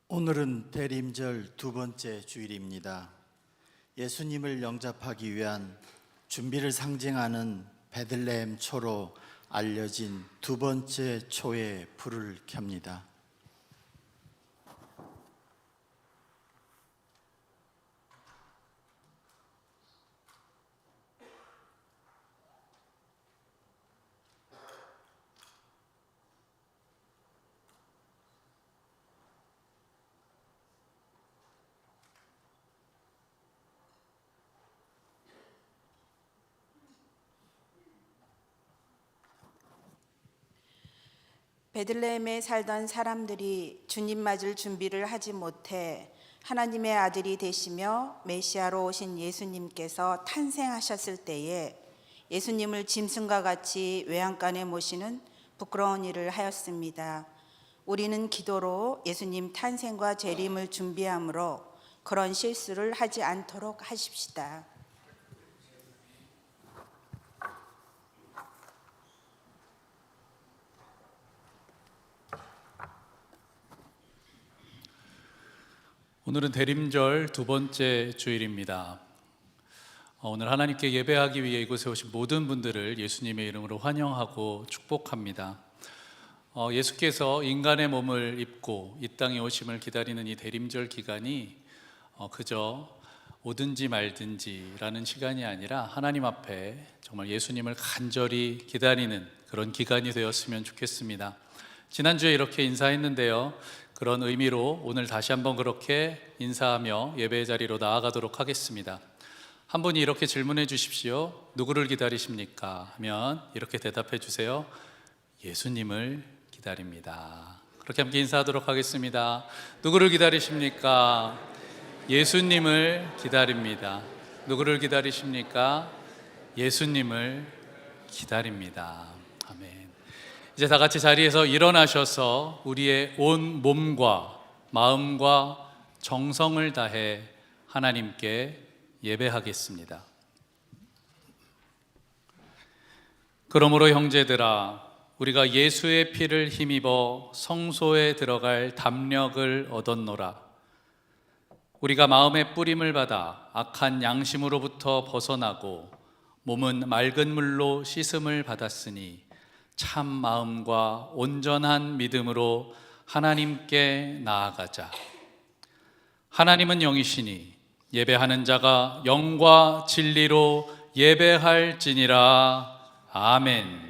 오늘은 대림절 두 번째 주일입니다. 예수님을 영접하기 위한 준비를 상징하는 베들레헴 초로 알려진 두 번째 초에 불을 켭니다. 베들레헴에 살던 사람들이 주님 맞을 준비를 하지 못해 하나님의 아들이 되시며 메시아로 오신 예수님께서 탄생하셨을 때에 예수님을 짐승과 같이 외양간에 모시는 부끄러운 일을 하였습니다. 우리는 기도로 예수님 탄생과 재림을 준비하므로 그런 실수를 하지 않도록 하십시다. 오늘은 대림절 두 번째 주일입니다. 오늘 하나님께 예배하기 위해 이곳에 오신 모든 분들을 예수님의 이름으로 환영하고 축복합니다. 예수께서 인간의 몸을 입고 이 땅에 오심을 기다리는 이 대림절 기간이 그저 오든지 말든지라는 시간이 아니라 하나님 앞에 정말 예수님을 간절히 기다리는 그런 기간이 되었으면 좋겠습니다. 지난주에 이렇게 인사했는데요, 그런 의미로 오늘 다시 한번 그렇게 인사하며 예배의 자리로 나아가도록 하겠습니다. 한 분이 이렇게 질문해 주십시오. 누구를 기다리십니까? 하면 이렇게 대답해 주세요. 예수님을 기다립니다. 그렇게 함께 인사하도록 하겠습니다. 누구를 기다리십니까? 예수님을 기다립니다. 누구를 기다리십니까? 예수님을 기다립니다. 아멘. 이제 다 같이 자리에서 일어나셔서 우리의 온 몸과 마음과 정성을 다해 하나님께 예배하겠습니다. 그러므로 형제들아, 우리가 예수의 피를 힘입어 성소에 들어갈 담력을 얻었노라. 우리가 마음의 뿌림을 받아 악한 양심으로부터 벗어나고 몸은 맑은 물로 씻음을 받았으니 참 마음과 온전한 믿음으로 하나님께 나아가자. 하나님은 영이시니 예배하는 자가 영과 진리로 예배할지니라. 아멘.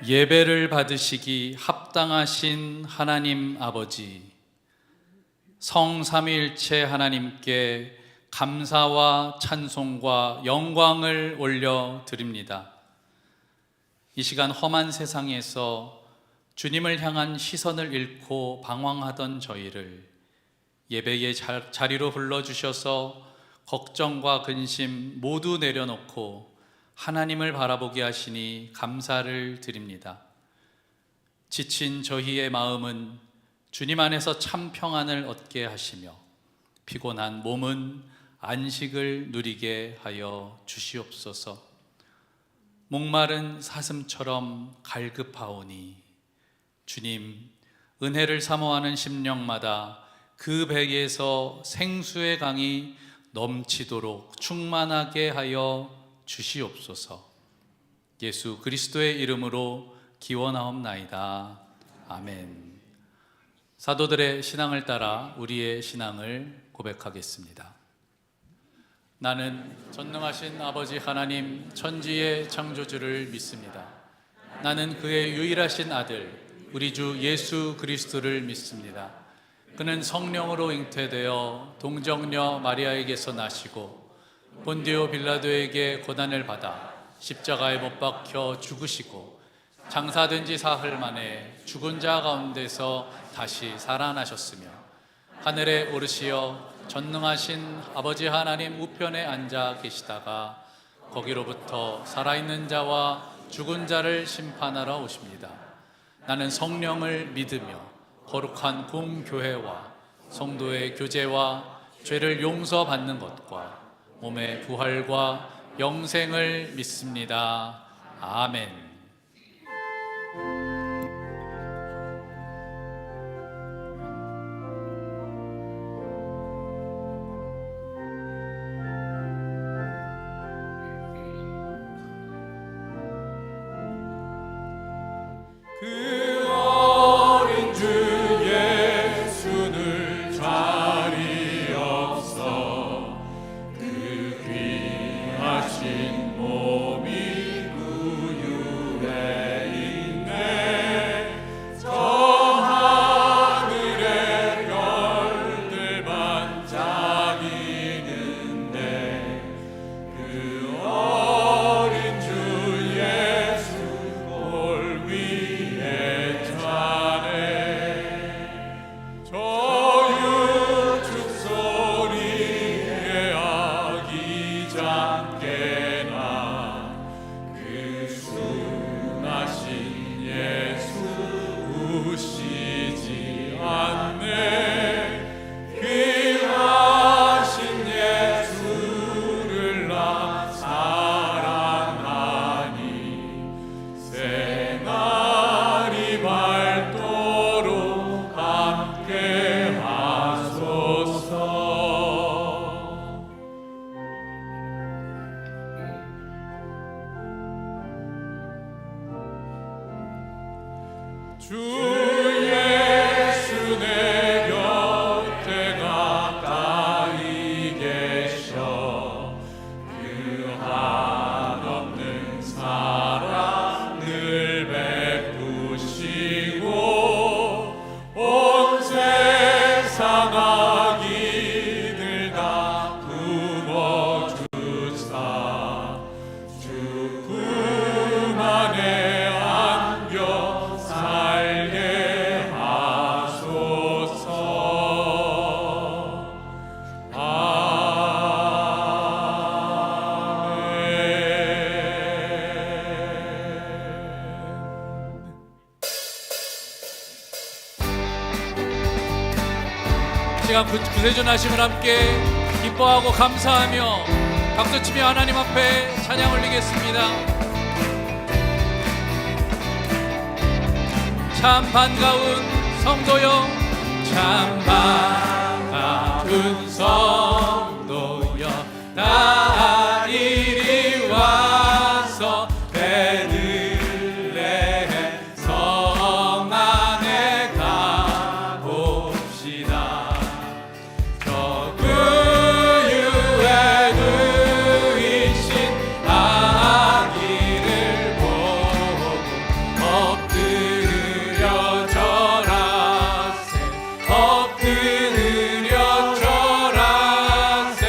예배를 받으시기 합당하신 하나님 아버지, 성삼위일체 하나님께 감사와 찬송과 영광을 올려드립니다. 이 시간 험한 세상에서 주님을 향한 시선을 잃고 방황하던 저희를 예배의 자리로 불러주셔서 걱정과 근심 모두 내려놓고 하나님을 바라보게 하시니 감사를 드립니다. 지친 저희의 마음은 주님 안에서 참 평안을 얻게 하시며 피곤한 몸은 안식을 누리게 하여 주시옵소서. 목마른 사슴처럼 갈급하오니 주님, 은혜를 사모하는 심령마다 그 배에서 생수의 강이 넘치도록 충만하게 하여 주시옵소서. 예수 그리스도의 이름으로 기원하옵나이다. 아멘. 사도들의 신앙을 따라 우리의 신앙을 고백하겠습니다. 나는 전능하신 아버지 하나님 천지의 창조주를 믿습니다. 나는 그의 유일하신 아들 우리 주 예수 그리스도를 믿습니다. 그는 성령으로 잉태되어 동정녀 마리아에게서 나시고 본디오 빌라도에게 고난을 받아 십자가에 못 박혀 죽으시고 장사된 지 사흘 만에 죽은 자 가운데서 다시 살아나셨으며 하늘에 오르시어 전능하신 아버지 하나님 우편에 앉아 계시다가 거기로부터 살아있는 자와 죽은 자를 심판하러 오십니다. 나는 성령을 믿으며 거룩한 공교회와 성도의 교제와 죄를 용서받는 것과 몸의 부활과 영생을 믿습니다. 아멘. 그 어린 주 예수를 자리 없어 그 귀하신 몸이 구유에 있네. 저 하늘의 별들 반짝이는데 그 어린 주 예수 볼 위에 차네. 저 육축 소리에 아기작게나 그 순하신 예수 우시지 않네. 귀하신 예수를 나 사랑하니 생아리 밝도록 함께 하소서. 주 예수 내 곁에 가까이 계셔 그 한없는 사랑을 베푸시고 온 세상 악인을 다 품어주사 주 품 안에 안겨 살게 하소서. 아멘. 시간 구세주 나심을 함께 기뻐하고 감사하며 박수치며 하나님 앞에 찬양 올리겠습니다. 참 반가운 성도여, 참 반가운 성도여, 다 이리 와서 베들레헴 성 안에 가봅시다. 저 구유에 누이신 아기를 보고 엎드려 절하세, 엎드려 절하세,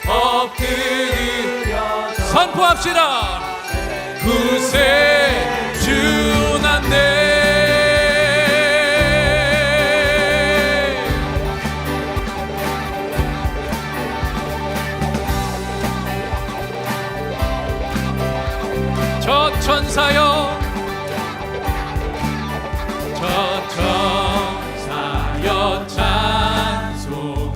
엎드려 선포합시다. 구세주 났네. 저 천사여, 저 천사여 찬송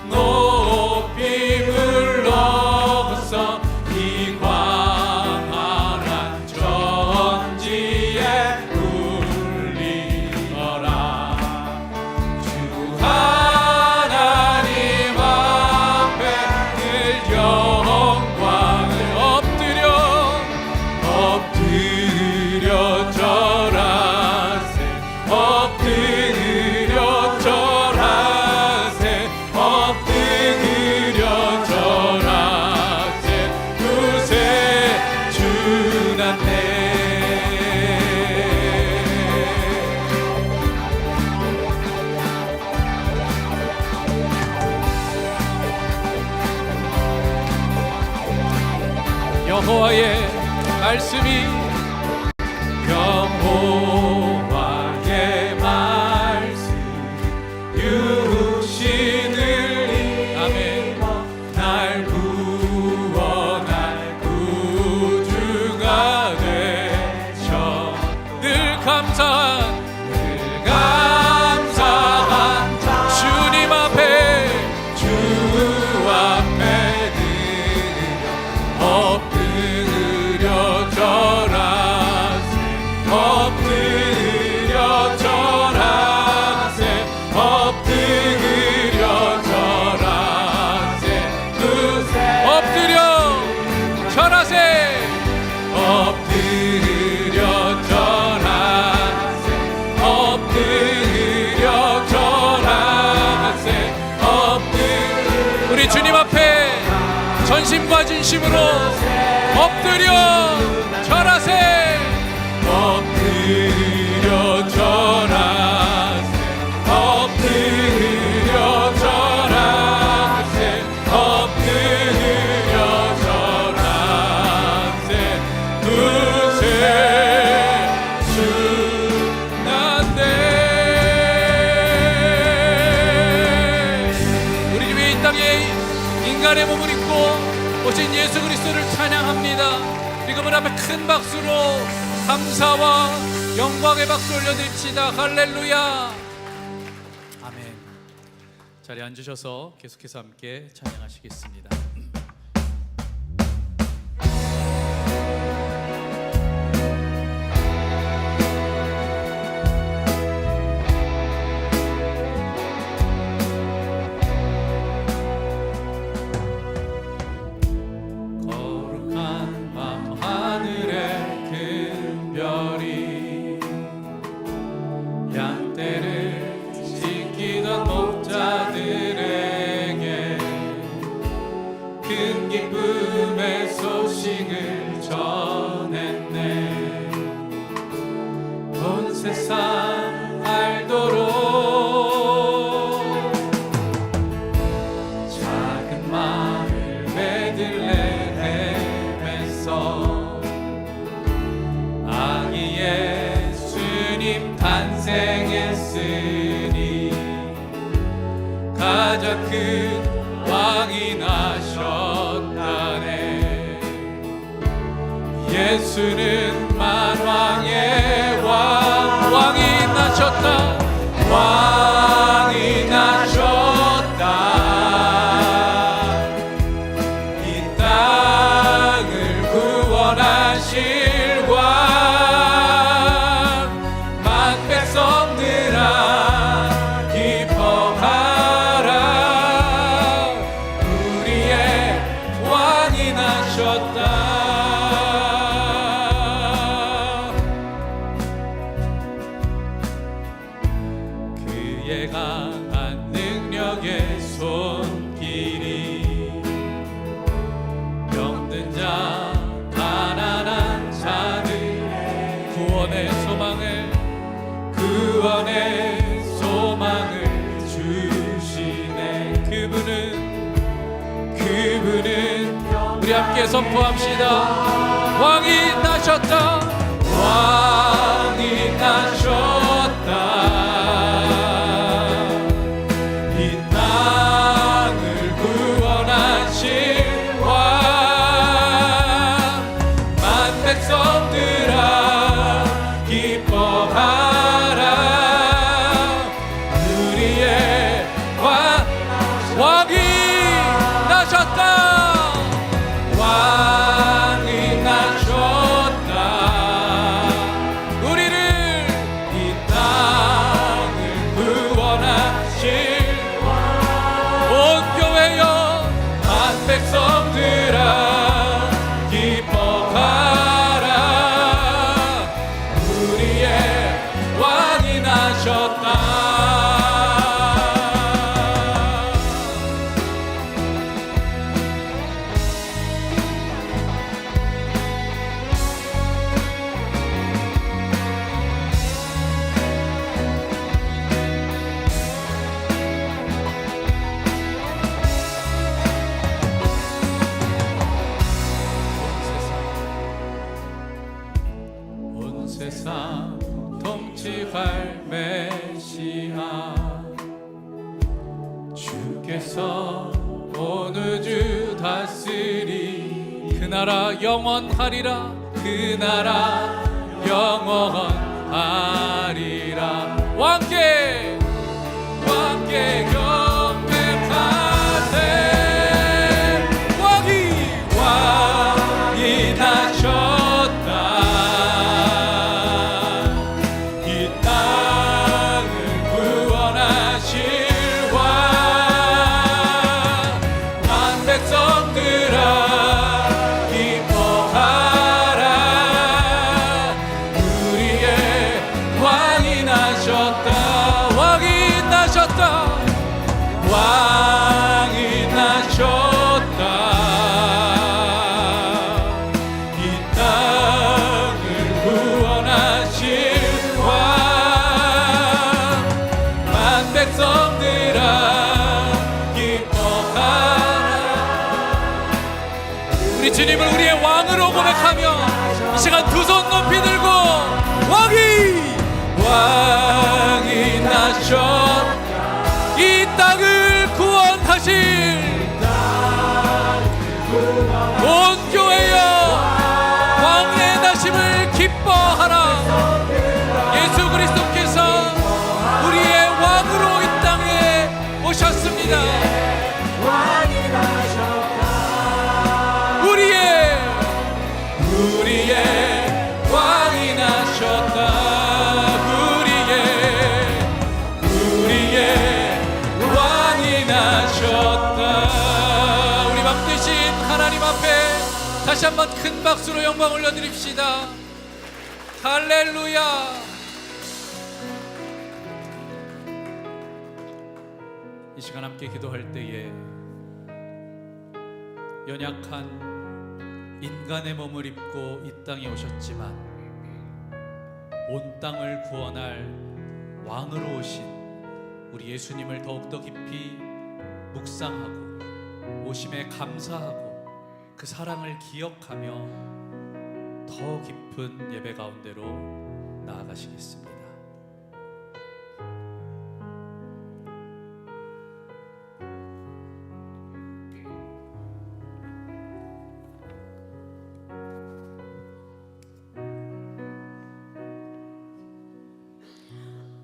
높이 불러서 이 광활한 천지에 울리어라. 주 하나님 앞에 늘 영광을 엎드려 절하세, 엎드려 절하세, 엎드려 절하세. 구세주 났네. 여호와의 말씀이, 여호와의 말씀 육신을 아멘. 날 구원할 구주가 되셔. 늘 감사한 주님 앞에 주 앞에 엎드려 절하세. 엎드려 절하세. 엎드려 절하세. 엎드려 절하세. 엎드려 절하세. 엎드려 절하세. 우리 주님 앞에 전심과 진심으로 엎드려 절하세. 엎드려 절하세. 엎드려 절하세. 엎드려 절하세. 두세 주난데. 우리 주의 이 땅에 인간의 몸을 입고 오신 예수 그리스도를 찬양합니다. 우리 그분 앞에 큰 박수로 감사와 영광의 박수 올려드립시다. 할렐루야. 아멘. 자리에 앉으셔서 계속해서 함께 찬양하시겠습니다. 세상 알도록 작은 마을 베들레헴에서 아기 예수님 탄생했으니 가장 큰 왕이 나셨다네. 예수는 만왕의 왕이 나셨다. 왕이 나셨다. 이 땅을 구원하실 왕. 만 백성들아 기뻐하라. 우리의 왕이 나셨다. 강한 능력의 손길이 병든 자 가난한 자들의 구원의 소망을 주시네. 그분은 우리 함께 선포합시다. 왕이 나셨다. 왕이 나셨다. 다스리. 그 나라 영원하리라. 그 나라 영원하리라. 왕께 경배하네. 왕이 나셨다. 이 땅을 구원하실 왕. 만 백성들아 기뻐하라. 우리의 왕이 나셨다. 왕이 나셨다. 왕이 나셨다. 이 땅을 구원하실 왕. 만 백성들아 기뻐하라. 우리 주님을 우리의 왕으로 고백하며 이 시간 두 손 높이 들고 왕이 나셨다. 이 땅을 구원하실 온 교회여 왕의 나심을 기뻐하라. 예수 그리스도께서 우리의 왕으로 이 땅에 오셨습니다. 우리의 왕이 나셨다. 우리의 왕이 나셨다. 우리 맘 되신 하나님 앞에 다시 한번 큰 박수로 영광 올려드립시다. 할렐루야. 이 시간 함께 기도할 때에 연약한 인간의 몸을 입고 이 땅에 오셨지만 온 땅을 구원할 왕으로 오신 우리 예수님을 더욱더 깊이 묵상하고 오심에 감사하고 그 사랑을 기억하며 더 깊은 예배 가운데로 나아가시겠습니다.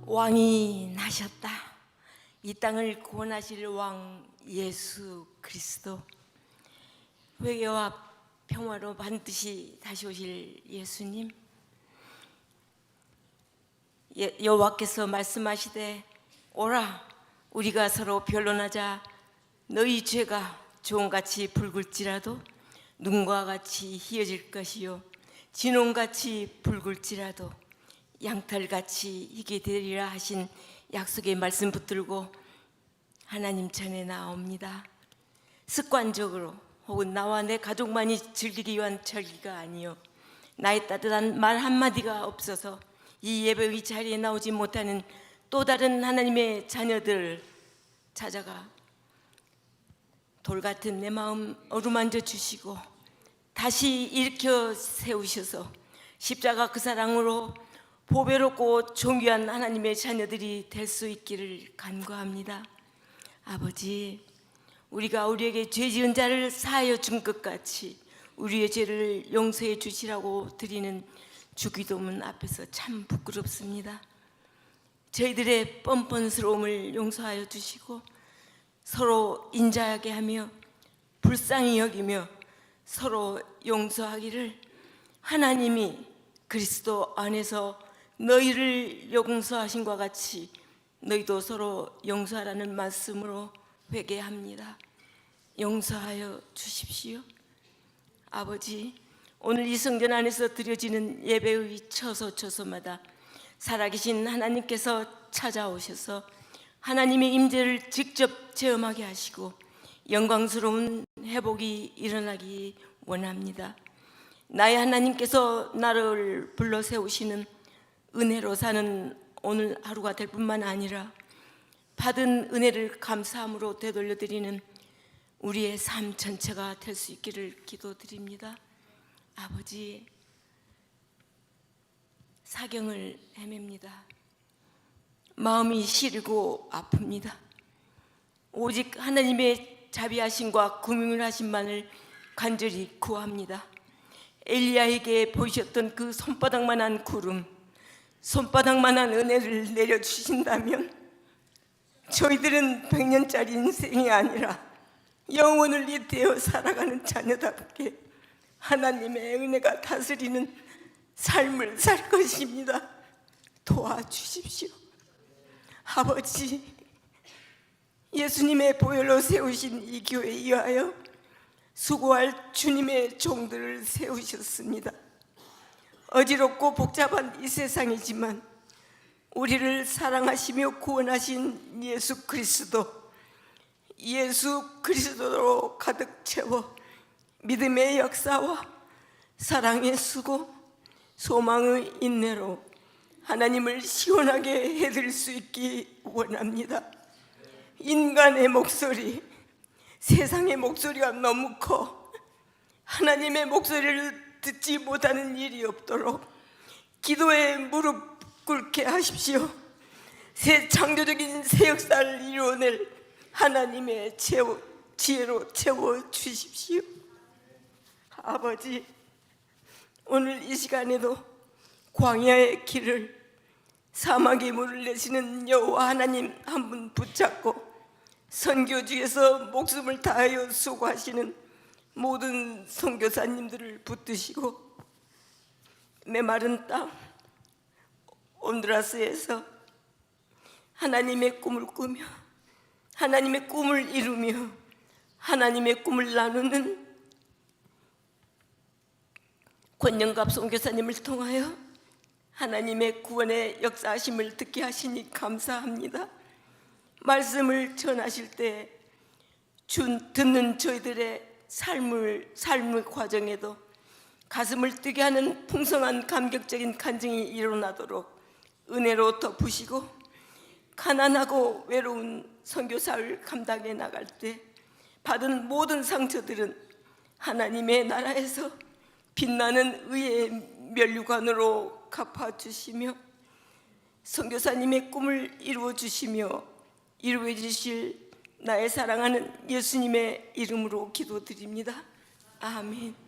왕이 나셨다. 이 땅을 구원하실 왕 예수 그리스도. 회개와 평화로 반드시 다시 오실 예수님. 여호와께서 말씀하시되 오라 우리가 서로 변론하자. 너희 죄가 종같이 붉을지라도 눈과 같이 희어질 것이요 진홍같이 붉을지라도 양털같이 희게 되리라 하신 약속의 말씀 붙들고 하나님 전에 나옵니다. 습관적으로 혹은 나와 내 가족만이 즐기기 위한 절기가 아니요 나의 따뜻한 말 한마디가 없어서 이 예배의 자리에 나오지 못하는 또 다른 하나님의 자녀들 찾아가 돌같은 내 마음 어루만져 주시고 다시 일으켜 세우셔서 십자가 그 사랑으로 보배롭고 존귀한 하나님의 자녀들이 될 수 있기를 간구합니다. 아버지, 우리가 우리에게 죄 지은 자를 사하여 준 것 같이 우리의 죄를 용서해 주시라고 드리는 주기도문 앞에서 참 부끄럽습니다. 저희들의 뻔뻔스러움을 용서하여 주시고 서로 인자하게 하며 불쌍히 여기며 서로 용서하기를 하나님이 그리스도 안에서 너희를 용서하신 것 같이 너희도 서로 용서하라는 말씀으로 회개합니다. 용서하여 주십시오. 아버지, 오늘 이 성전 안에서 드려지는 예배의 처소처소마다 살아계신 하나님께서 찾아오셔서 하나님의 임재를 직접 체험하게 하시고 영광스러운 회복이 일어나기 원합니다. 나의 하나님께서 나를 불러 세우시는 은혜로 사는 오늘 하루가 될 뿐만 아니라 받은 은혜를 감사함으로 되돌려드리는 우리의 삶 전체가 될 수 있기를 기도드립니다. 아버지, 사경을 헤맵니다. 마음이 시리고 아픕니다. 오직 하나님의 자비하심과 긍휼하심만을 간절히 구합니다. 엘리야에게 보이셨던 그 손바닥만한 구름, 손바닥만한 은혜를 내려주신다면 저희들은 100년짜리 인생이 아니라 영혼을 잇대어 살아가는 자녀답게 하나님의 은혜가 다스리는 삶을 살 것입니다. 도와주십시오. 아버지, 예수님의 보혈로 세우신 이 교회에 의하여 수고할 주님의 종들을 세우셨습니다. 어지럽고 복잡한 이 세상이지만 우리를 사랑하시며 구원하신 예수 그리스도로 가득 채워 믿음의 역사와 사랑의 수고, 소망의 인내로 하나님을 시원하게 해드릴 수 있기 원합니다. 인간의 목소리, 세상의 목소리가 너무 커 하나님의 목소리를 듣지 못하는 일이 없도록 기도에 무릎 꿇게 하십시오. 새 창조적인 새 역사를 이루어낼 하나님의 지혜로 채워주십시오. 아버지, 오늘 이 시간에도 광야의 길을 사막의 물을 내시는 여호와 하나님 한 분 붙잡고 선교지에서 목숨을 다하여 수고하시는 모든 선교사님들을 붙드시고 메마른 땅 온두라스에서 하나님의 꿈을 꾸며 하나님의 꿈을 이루며 하나님의 꿈을 나누는 권영갑 선교사님을 통하여 하나님의 구원의 역사하심을 듣게 하시니 감사합니다. 말씀을 전하실 때 듣는 저희들의 삶의 과정에도 가슴을 뛰게 하는 풍성한 감격적인 간증이 일어나도록 은혜로 덮으시고 가난하고 외로운 선교사를 감당해 나갈 때 받은 모든 상처들은 하나님의 나라에서 빛나는 의의 면류관으로 갚아주시며 선교사님의 꿈을 이루어주시며 이루어 주실 나의 사랑하는 예수님의 이름으로 기도드립니다. 아멘.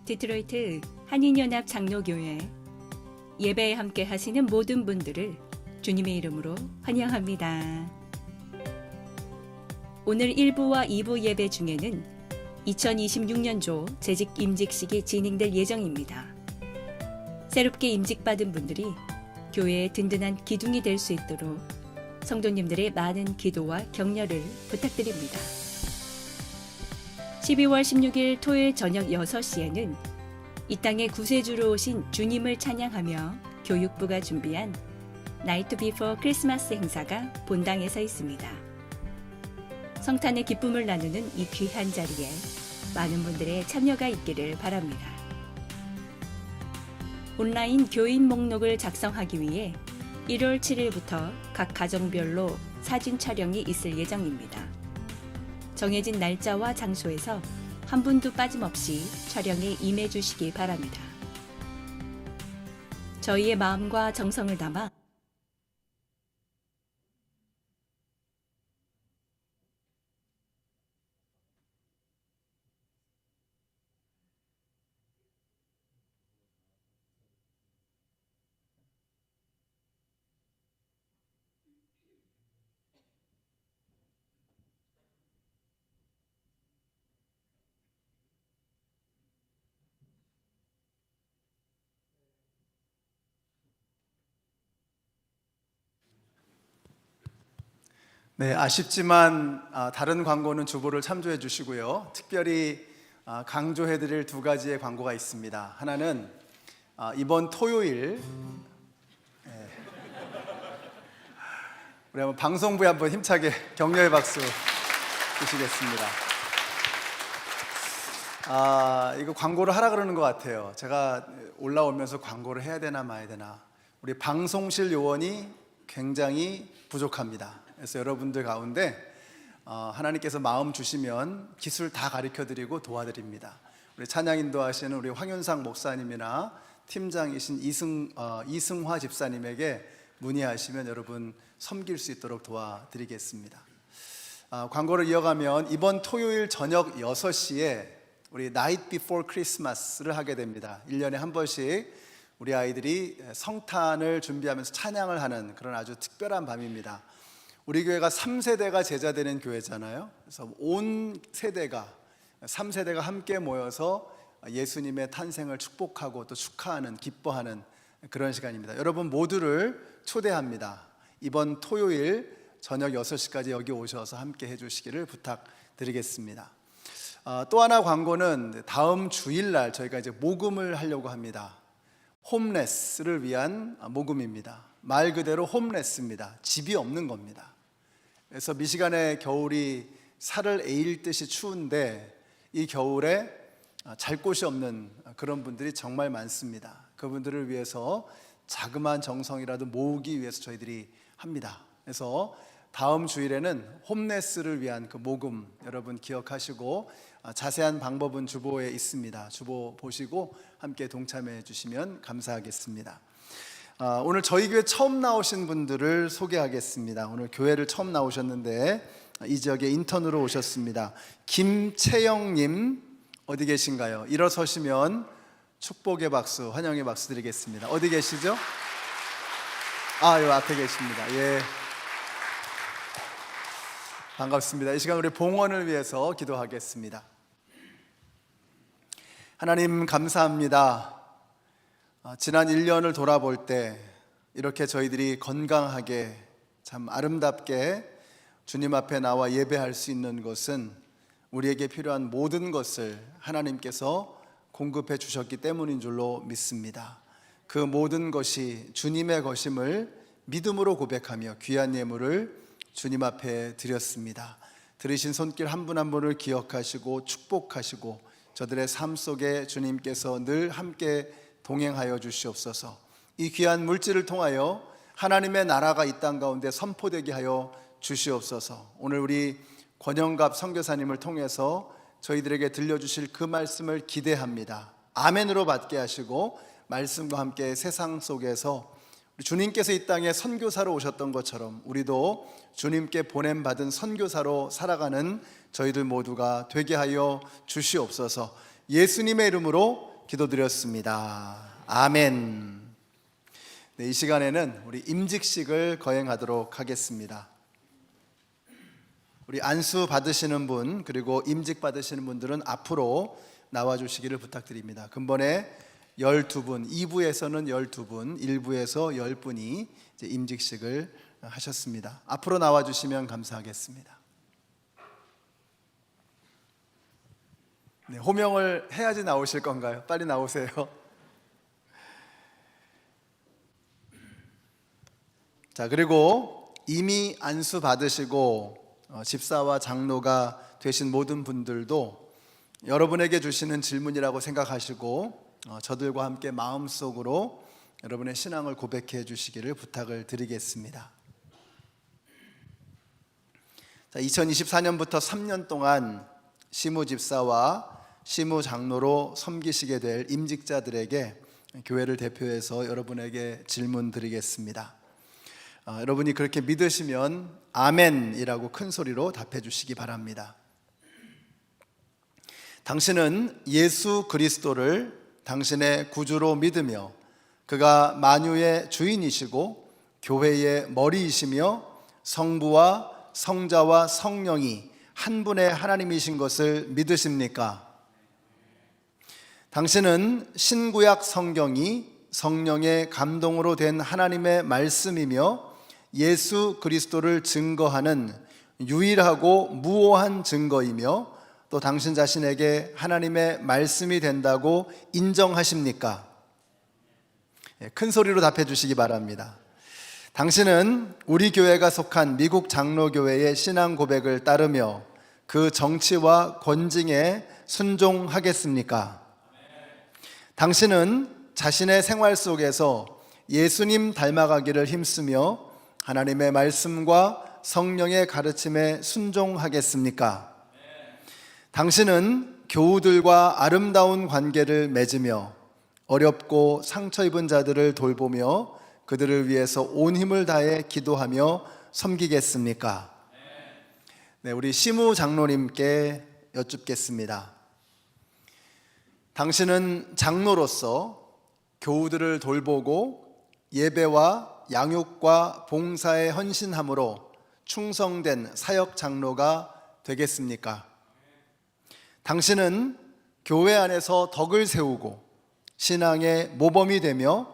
디트로이트 한인연합 장로교회 예배에 함께 하시는 모든 분들을 주님의 이름으로 환영합니다. 오늘 1부와 2부 예배 중에는 2026년조 재직 임직식이 진행될 예정입니다. 새롭게 임직받은 분들이 교회의 든든한 기둥이 될 수 있도록 성도님들의 많은 기도와 격려를 부탁드립니다. 12월 16일 토요일 저녁 6시에는 이 땅의 구세주로 오신 주님을 찬양하며 교육부가 준비한 나이트 비포 크리스마스 행사가 본당에서 있습니다. 성탄의 기쁨을 나누는 이 귀한 자리에 많은 분들의 참여가 있기를 바랍니다. 온라인 교인 목록을 작성하기 위해 1월 7일부터 각 가정별로 사진 촬영이 있을 예정입니다. 정해진 날짜와 장소에서 한 분도 빠짐없이 촬영에 임해 주시기 바랍니다. 저희의 마음과 정성을 담아 네, 아쉽지만 다른 광고는 주보를 참조해 주시고요. 특별히 강조해 드릴 두 가지의 광고가 있습니다. 하나는 이번 토요일 우리 한번 방송부에 한번 힘차게 격려의 박수 주시겠습니다. 이거 광고를 하라 그러는 것 같아요. 제가 올라오면서 광고를 해야 되나 마야 되나. 우리 방송실 요원이 굉장히 부족합니다. 그래서 여러분들 가운데 하나님께서 마음 주시면 기술 다 가르쳐드리고 도와드립니다. 우리 찬양 인도하시는 우리 황윤상 목사님이나 팀장이신 이승화 집사님에게 문의하시면 여러분 섬길 수 있도록 도와드리겠습니다. 광고를 이어가면 이번 토요일 저녁 6시에 우리 Night Before Christmas를 하게 됩니다. 1년에 한 번씩 우리 아이들이 성탄을 준비하면서 찬양을 하는 그런 아주 특별한 밤입니다. 우리 교회가 3세대가 제자되는 교회잖아요. 그래서 온 세대가 3세대가 함께 모여서 예수님의 탄생을 축복하고 또 축하하는 기뻐하는 그런 시간입니다. 여러분 모두를 초대합니다. 이번 토요일 저녁 6시까지 여기 오셔서 함께 해주시기를 부탁드리겠습니다. 또 하나 광고는 다음 주일날 저희가 이제 모금을 하려고 합니다. 홈레스를 위한 모금입니다. 말 그대로 홈레스입니다. 집이 없는 겁니다. 그래서 미시간의 겨울이 살을 에일 듯이 추운데 이 겨울에 잘 곳이 없는 그런 분들이 정말 많습니다. 그분들을 위해서 자그마한 정성이라도 모으기 위해서 저희들이 합니다. 그래서 다음 주일에는 홈레스를 위한 그 모금 여러분 기억하시고 자세한 방법은 주보에 있습니다. 주보 보시고 함께 동참해 주시면 감사하겠습니다. 오늘 저희 교회 처음 나오신 분들을 소개하겠습니다. 오늘 교회를 처음 나오셨는데 이 지역에 인턴으로 오셨습니다. 김채영님 어디 계신가요? 일어서시면 축복의 박수, 환영의 박수 드리겠습니다. 어디 계시죠? 요 앞에 계십니다. 예, 반갑습니다. 이 시간 우리 봉헌을 위해서 기도하겠습니다. 하나님 감사합니다. 지난 1년을 돌아볼 때 이렇게 저희들이 건강하게 참 아름답게 주님 앞에 나와 예배할 수 있는 것은 우리에게 필요한 모든 것을 하나님께서 공급해 주셨기 때문인 줄로 믿습니다. 그 모든 것이 주님의 것임을 믿음으로 고백하며 귀한 예물을 주님 앞에 드렸습니다. 들으신 손길 한 분 한 분을 기억하시고 축복하시고 저들의 삶 속에 주님께서 늘 함께 동행하여 주시옵소서. 이 귀한 물질을 통하여 하나님의 나라가 이 땅 가운데 선포되게 하여 주시옵소서. 오늘 우리 권영갑 선교사님을 통해서 저희들에게 들려주실 그 말씀을 기대합니다. 아멘으로 받게 하시고 말씀과 함께 세상 속에서 주님께서 이 땅에 선교사로 오셨던 것처럼 우리도 주님께 보냄받은 선교사로 살아가는 저희들 모두가 되게 하여 주시옵소서. 예수님의 이름으로 기도드렸습니다. 아멘. 네, 이 시간에는 우리 임직식을 거행하도록 하겠습니다. 우리 안수 받으시는 분 그리고 임직 받으시는 분들은 앞으로 나와주시기를 부탁드립니다. 근본에 12분, 2부에서는 12분, 1부에서 10분이 이제 임직식을 하셨습니다. 앞으로 나와주시면 감사하겠습니다. 네, 호명을 해야지 나오실 건가요? 빨리 나오세요. 자, 그리고 이미 안수 받으시고 집사와 장로가 되신 모든 분들도 여러분에게 주시는 질문이라고 생각하시고 저들과 함께 마음속으로 여러분의 신앙을 고백해 주시기를 부탁을 드리겠습니다. 자, 2024년부터 3년 동안 시무 집사와 시무 장로로 섬기시게 될 임직자들에게 교회를 대표해서 여러분에게 질문 드리겠습니다. 여러분이 그렇게 믿으시면 아멘이라고 큰 소리로 답해 주시기 바랍니다. 당신은 예수 그리스도를 당신의 구주로 믿으며 그가 만유의 주인이시고 교회의 머리이시며 성부와 성자와 성령이 한 분의 하나님이신 것을 믿으십니까? 당신은 신구약 성경이 성령의 감동으로 된 하나님의 말씀이며 예수 그리스도를 증거하는 유일하고 무오한 증거이며 또 당신 자신에게 하나님의 말씀이 된다고 인정하십니까? 큰 소리로 답해 주시기 바랍니다. 당신은 우리 교회가 속한 미국 장로교회의 신앙 고백을 따르며 그 정치와 권징에 순종하겠습니까? 당신은 자신의 생활 속에서 예수님 닮아가기를 힘쓰며 하나님의 말씀과 성령의 가르침에 순종하겠습니까? 당신은 교우들과 아름다운 관계를 맺으며 어렵고 상처 입은 자들을 돌보며 그들을 위해서 온 힘을 다해 기도하며 섬기겠습니까? 네, 우리 시무 장로님께 여쭙겠습니다. 당신은 장로로서 교우들을 돌보고 예배와 양육과 봉사에 헌신함으로 충성된 사역 장로가 되겠습니까? 당신은 교회 안에서 덕을 세우고 신앙의 모범이 되며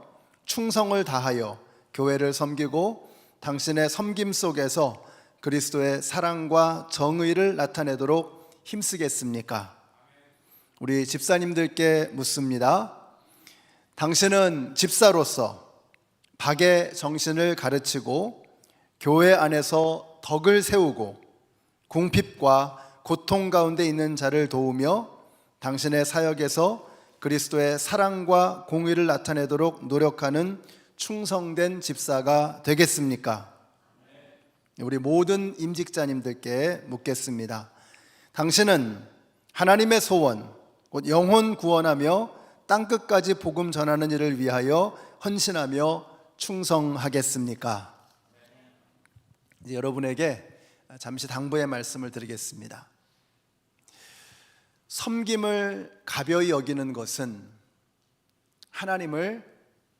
충성을 다하여 교회를 섬기고 당신의 섬김 속에서 그리스도의 사랑과 정의를 나타내도록 힘쓰겠습니까? 우리 집사님들께 묻습니다. 당신은 집사로서 박의 정신을 가르치고 교회 안에서 덕을 세우고 궁핍과 고통 가운데 있는 자를 도우며 당신의 사역에서 그리스도의 사랑과 공의를 나타내도록 노력하는 충성된 집사가 되겠습니까? 우리 모든 임직자님들께 묻겠습니다. 당신은 하나님의 소원, 곧 영혼 구원하며 땅끝까지 복음 전하는 일을 위하여 헌신하며 충성하겠습니까? 이제 여러분에게 잠시 당부의 말씀을 드리겠습니다. 섬김을 가벼이 여기는 것은 하나님을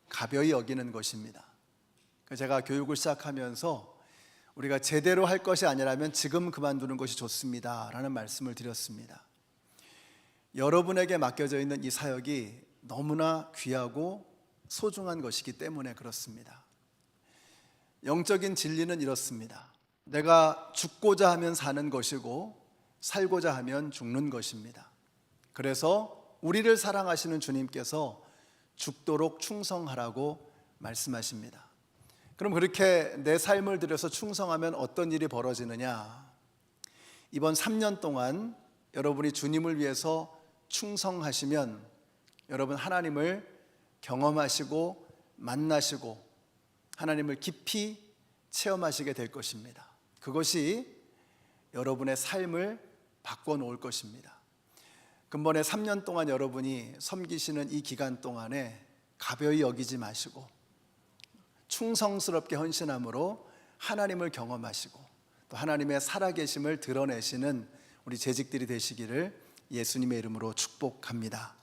가벼이 여기는 것입니다. 제가 교육을 시작하면서 우리가 제대로 할 것이 아니라면 지금 그만두는 것이 좋습니다 라는 말씀을 드렸습니다. 여러분에게 맡겨져 있는 이 사역이 너무나 귀하고 소중한 것이기 때문에 그렇습니다. 영적인 진리는 이렇습니다. 내가 죽고자 하면 사는 것이고 살고자 하면 죽는 것입니다. 그래서 우리를 사랑하시는 주님께서 죽도록 충성하라고 말씀하십니다. 그럼 그렇게 내 삶을 들여서 충성하면 어떤 일이 벌어지느냐? 이번 3년 동안 여러분이 주님을 위해서 충성하시면 여러분 하나님을 경험하시고 만나시고 하나님을 깊이 체험하시게 될 것입니다. 그것이 여러분의 삶을 바꿔놓을 것입니다. 근본에 3년 동안 여러분이 섬기시는 이 기간 동안에 가벼이 여기지 마시고 충성스럽게 헌신함으로 하나님을 경험하시고 또 하나님의 살아계심을 드러내시는 우리 재직들이 되시기를 예수님의 이름으로 축복합니다.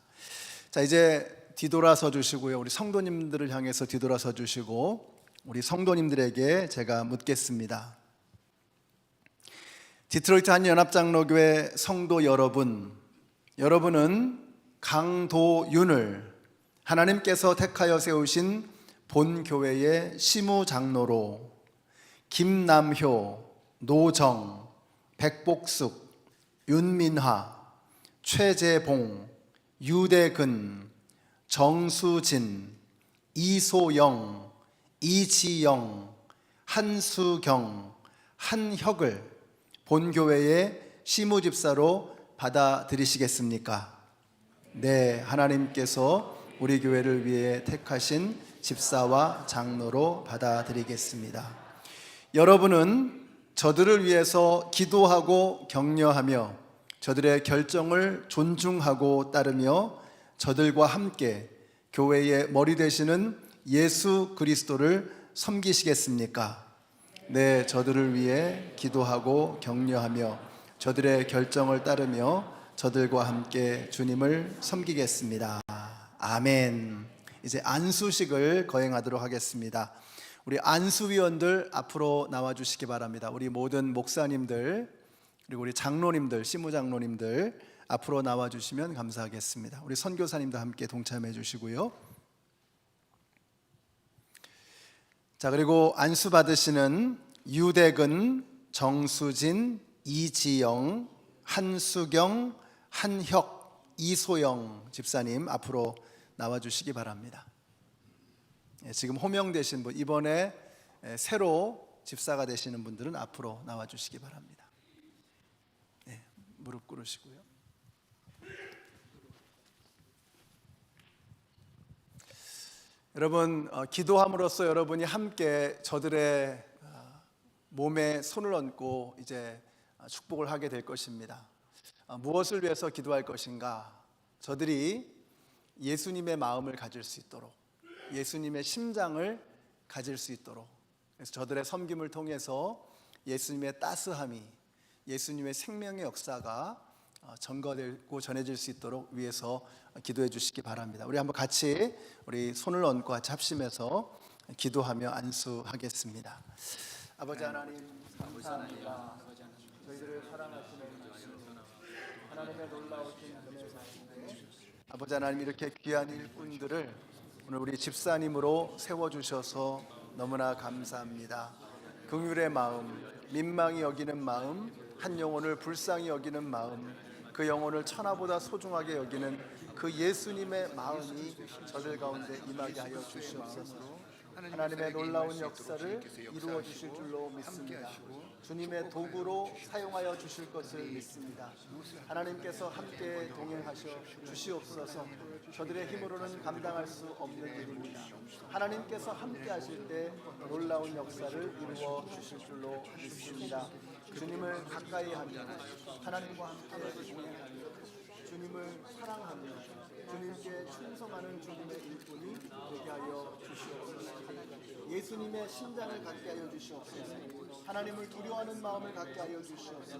자, 이제 뒤돌아서 주시고요. 우리 성도님들을 향해서 뒤돌아서 주시고 우리 성도님들에게 제가 묻겠습니다. 디트로이트 한연합장로교회 성도 여러분, 여러분은 강도윤을 하나님께서 택하여 세우신 본교회의 시무장로로 김남효, 노정, 백복숙, 윤민화, 최재봉, 유대근, 정수진, 이소영, 이지영, 한수경, 한혁을 본교회의 시무집사로 받아들이시겠습니까? 네, 하나님께서 우리 교회를 위해 택하신 집사와 장로로 받아들이겠습니다. 여러분은 저들을 위해서 기도하고 격려하며 저들의 결정을 존중하고 따르며 저들과 함께 교회의 머리 되시는 예수 그리스도를 섬기시겠습니까? 네, 저들을 위해 기도하고 격려하며 저들의 결정을 따르며 저들과 함께 주님을 섬기겠습니다. 아멘. 이제 안수식을 거행하도록 하겠습니다. 우리 안수위원들 앞으로 나와 주시기 바랍니다. 우리 모든 목사님들 그리고 우리 장로님들, 시무장로님들 앞으로 나와 주시면 감사하겠습니다. 우리 선교사님도 함께 동참해 주시고요. 자, 그리고 안수 받으시는 유대근, 정수진, 이지영, 한수경, 한혁, 이소영 집사님 앞으로 나와 주시기 바랍니다. 지금 호명되신 분, 이번에 새로 집사가 되시는 분들은 앞으로 나와 주시기 바랍니다. 네, 무릎 꿇으시고요. 여러분, 기도함으로써 여러분이 함께 저들의 몸에 손을 얹고 이제 축복을 하게 될 것입니다. 무엇을 위해서 기도할 것인가? 저들이 예수님의 마음을 가질 수 있도록, 예수님의 심장을 가질 수 있도록, 그래서 저들의 섬김을 통해서 예수님의 따스함이, 예수님의 생명의 역사가 전거되고 전해질 수 있도록 위해서 기도해 주시기 바랍니다. 우리 한번 같이 우리 손을 얹고 같이 합심해서 기도하며 안수하겠습니다. 아버지 하나님, 감사합니다. 저희들을 사랑하시는 하나님의 놀라우신 은혜사인데, 아버지 하나님, 이렇게 귀한 일꾼들을 오늘 우리 집사님으로 세워주셔서 너무나 감사합니다. 긍휼의 마음, 민망히 여기는 마음, 한 영혼을 불쌍히 여기는 마음, 그 영혼을 천하보다 소중하게 여기는 그 예수님의 마음이 저들 가운데 임하게 하여 주시옵소서. 하나님의 놀라운 역사를 이루어 주실 줄로 믿습니다. 주님의 도구로 사용하여 주실 것을 믿습니다. 하나님께서 함께 동행하셔 주시옵소서. 저들의 힘으로는 감당할 수 없는 일입니다. 하나님께서 함께 하실 때 놀라운 역사를 이루어 주실 줄로 믿습니다. 주님을 가까이 하며 하나님과 함께 동행하며 주님을 사랑하며 주님께 충성하는 주님의 일꾼이 되게 하여 주시옵소서. 예수님의 심장을 갖게 하여 주시옵소서. 하나님을 두려워하는 마음을 갖게 하여 주시옵소서.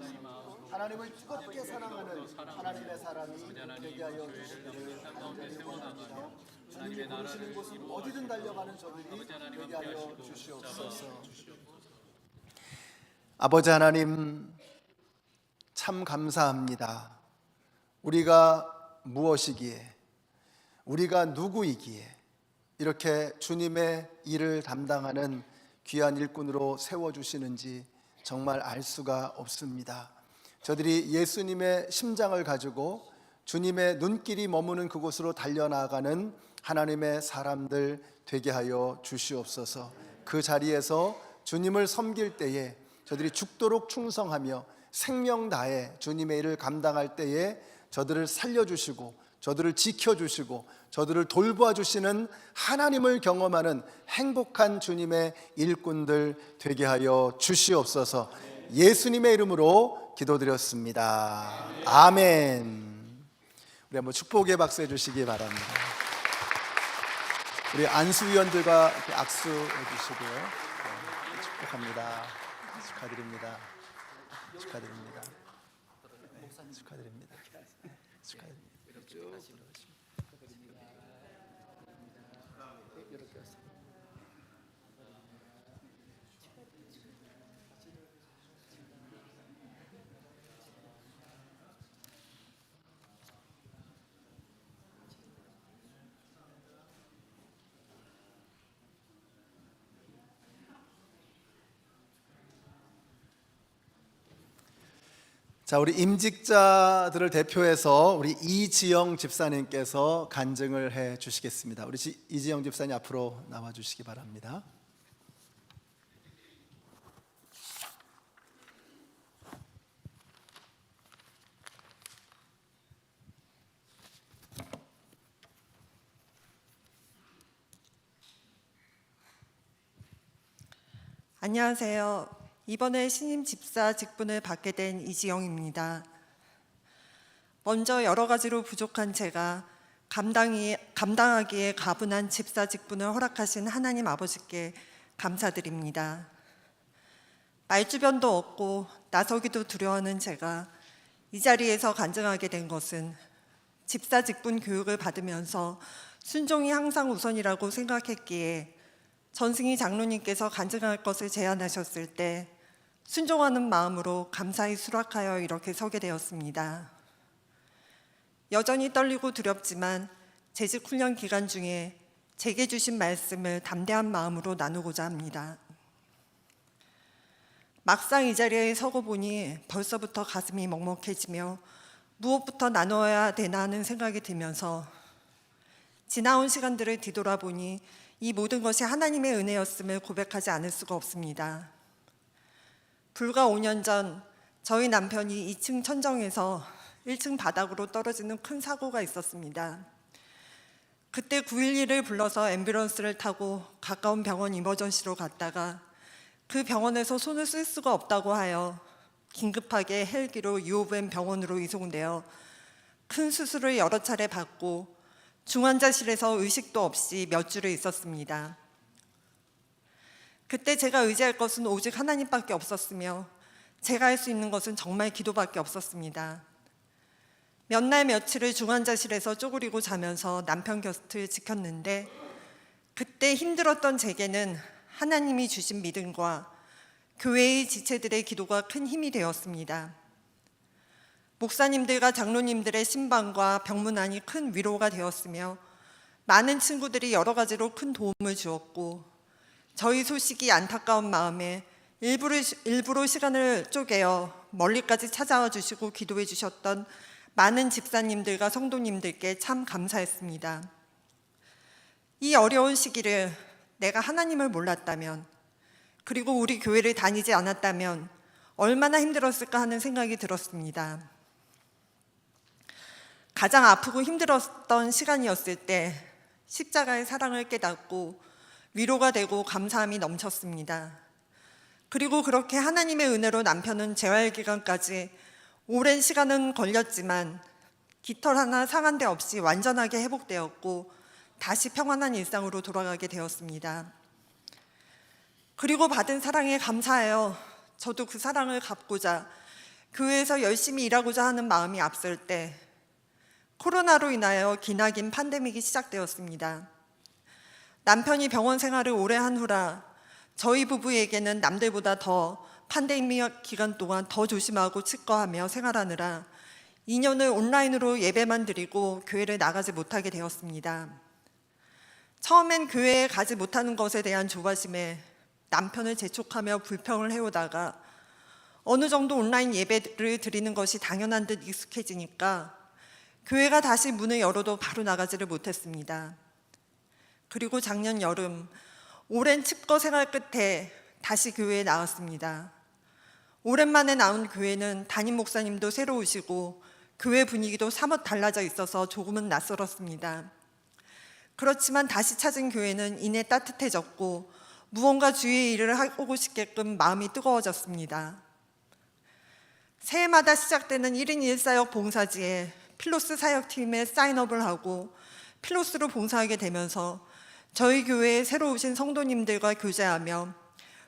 하나님을 뜨겁게 사랑하는 하나님의 사람이 되게 하여 주시기를 간절히 원합니다. 주님이 부르시는 곳은 어디든 달려가는 저들이 되게 하여 주시옵소서. 아버지 하나님, 참 감사합니다. 우리가 무엇이기에, 우리가 누구이기에 이렇게 주님의 일을 담당하는 귀한 일꾼으로 세워주시는지 정말 알 수가 없습니다. 저들이 예수님의 심장을 가지고 주님의 눈길이 머무는 그곳으로 달려나가는 하나님의 사람들 되게 하여 주시옵소서. 그 자리에서 주님을 섬길 때에 저들이 죽도록 충성하며 생명 다해 주님의 일을 감당할 때에 저들을 살려주시고 저들을 지켜주시고 저들을 돌보아주시는 하나님을 경험하는 행복한 주님의 일꾼들 되게 하여 주시옵소서. 예수님의 이름으로 기도드렸습니다. 아멘. 우리 한번 축복의 박수 해주시기 바랍니다. 우리 안수위원들과 악수해 주시고요. 축복합니다. 축하드립니다. 축하드립니다. 축하드립니다. 축하드립니다. 자, 우리 임직자들을 대표해서 우리 이지영 집사님께서 간증을 해 주시겠습니다. 우리 이지영 집사님 앞으로 나와 주시기 바랍니다. 안녕하세요. 이번에 신임 집사 직분을 받게 된 이지영입니다. 먼저 여러 가지로 부족한 제가 감당하기에 가분한 집사 직분을 허락하신 하나님 아버지께 감사드립니다. 말주변도 없고 나서기도 두려워하는 제가 이 자리에서 간증하게 된 것은 집사 직분 교육을 받으면서 순종이 항상 우선이라고 생각했기에 전승희 장로님께서 간증할 것을 제안하셨을 때 순종하는 마음으로 감사히 수락하여 이렇게 서게 되었습니다. 여전히 떨리고 두렵지만 재직 훈련 기간 중에 제게 주신 말씀을 담대한 마음으로 나누고자 합니다. 막상 이 자리에 서고 보니 벌써부터 가슴이 먹먹해지며 무엇부터 나눠야 되나 하는 생각이 들면서 지나온 시간들을 뒤돌아보니 이 모든 것이 하나님의 은혜였음을 고백하지 않을 수가 없습니다. 불과 5년 전 저희 남편이 2층 천정에서 1층 바닥으로 떨어지는 큰 사고가 있었습니다. 그때 911을 불러서 앰뷸런스를 타고 가까운 병원 이머전시로 갔다가 그 병원에서 손을 쓸 수가 없다고 하여 긴급하게 헬기로 UOM 병원으로 이송되어 큰 수술을 여러 차례 받고 중환자실에서 의식도 없이 몇 주를 있었습니다. 그때 제가 의지할 것은 오직 하나님밖에 없었으며 제가 할 수 있는 것은 정말 기도밖에 없었습니다. 몇 날 며칠을 중환자실에서 쪼그리고 자면서 남편 곁을 지켰는데 그때 힘들었던 제게는 하나님이 주신 믿음과 교회의 지체들의 기도가 큰 힘이 되었습니다. 목사님들과 장로님들의 신방과 병문안이 큰 위로가 되었으며 많은 친구들이 여러 가지로 큰 도움을 주었고 저희 소식이 안타까운 마음에 일부러 시간을 쪼개어 멀리까지 찾아와 주시고 기도해 주셨던 많은 집사님들과 성도님들께 참 감사했습니다. 이 어려운 시기를 내가 하나님을 몰랐다면 그리고 우리 교회를 다니지 않았다면 얼마나 힘들었을까 하는 생각이 들었습니다. 가장 아프고 힘들었던 시간이었을 때 십자가의 사랑을 깨닫고 위로가 되고 감사함이 넘쳤습니다. 그리고 그렇게 하나님의 은혜로 남편은 재활 기간까지 오랜 시간은 걸렸지만 깃털 하나 상한 데 없이 완전하게 회복되었고 다시 평안한 일상으로 돌아가게 되었습니다. 그리고 받은 사랑에 감사하여 저도 그 사랑을 갚고자 교회에서 열심히 일하고자 하는 마음이 앞설 때 코로나로 인하여 기나긴 팬데믹이 시작되었습니다. 남편이 병원 생활을 오래 한 후라 저희 부부에게는 남들보다 더 팬데믹 기간 동안 더 조심하고 치과하며 생활하느라 2년을 온라인으로 예배만 드리고 교회를 나가지 못하게 되었습니다. 처음엔 교회에 가지 못하는 것에 대한 조바심에 남편을 재촉하며 불평을 해오다가 어느 정도 온라인 예배를 드리는 것이 당연한 듯 익숙해지니까 교회가 다시 문을 열어도 바로 나가지를 못했습니다. 그리고 작년 여름 오랜 칩거 생활 끝에 다시 교회에 나왔습니다. 오랜만에 나온 교회는 담임 목사님도 새로 오시고 교회 분위기도 사뭇 달라져 있어서 조금은 낯설었습니다. 그렇지만 다시 찾은 교회는 이내 따뜻해졌고 무언가 주의 일을 하고 싶게끔 마음이 뜨거워졌습니다. 새해마다 시작되는 1인 1사역 봉사지에 필로스 사역팀에 사인업을 하고 필로스로 봉사하게 되면서 저희 교회에 새로 오신 성도님들과 교제하며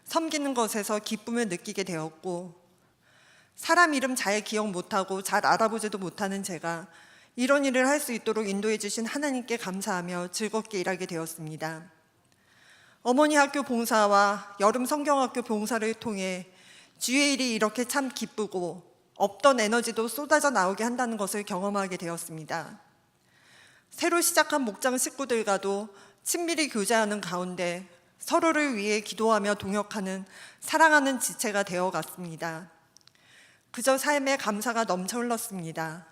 섬기는 것에서 기쁨을 느끼게 되었고 사람 이름 잘 기억 못하고 잘 알아보지도 못하는 제가 이런 일을 할 수 있도록 인도해 주신 하나님께 감사하며 즐겁게 일하게 되었습니다. 어머니 학교 봉사와 여름 성경학교 봉사를 통해 주의 일이 이렇게 참 기쁘고 없던 에너지도 쏟아져 나오게 한다는 것을 경험하게 되었습니다. 새로 시작한 목장 식구들과도 친밀히 교제하는 가운데 서로를 위해 기도하며 동역하는 사랑하는 지체가 되어갔습니다. 그저 삶에 감사가 넘쳐 흘렀습니다.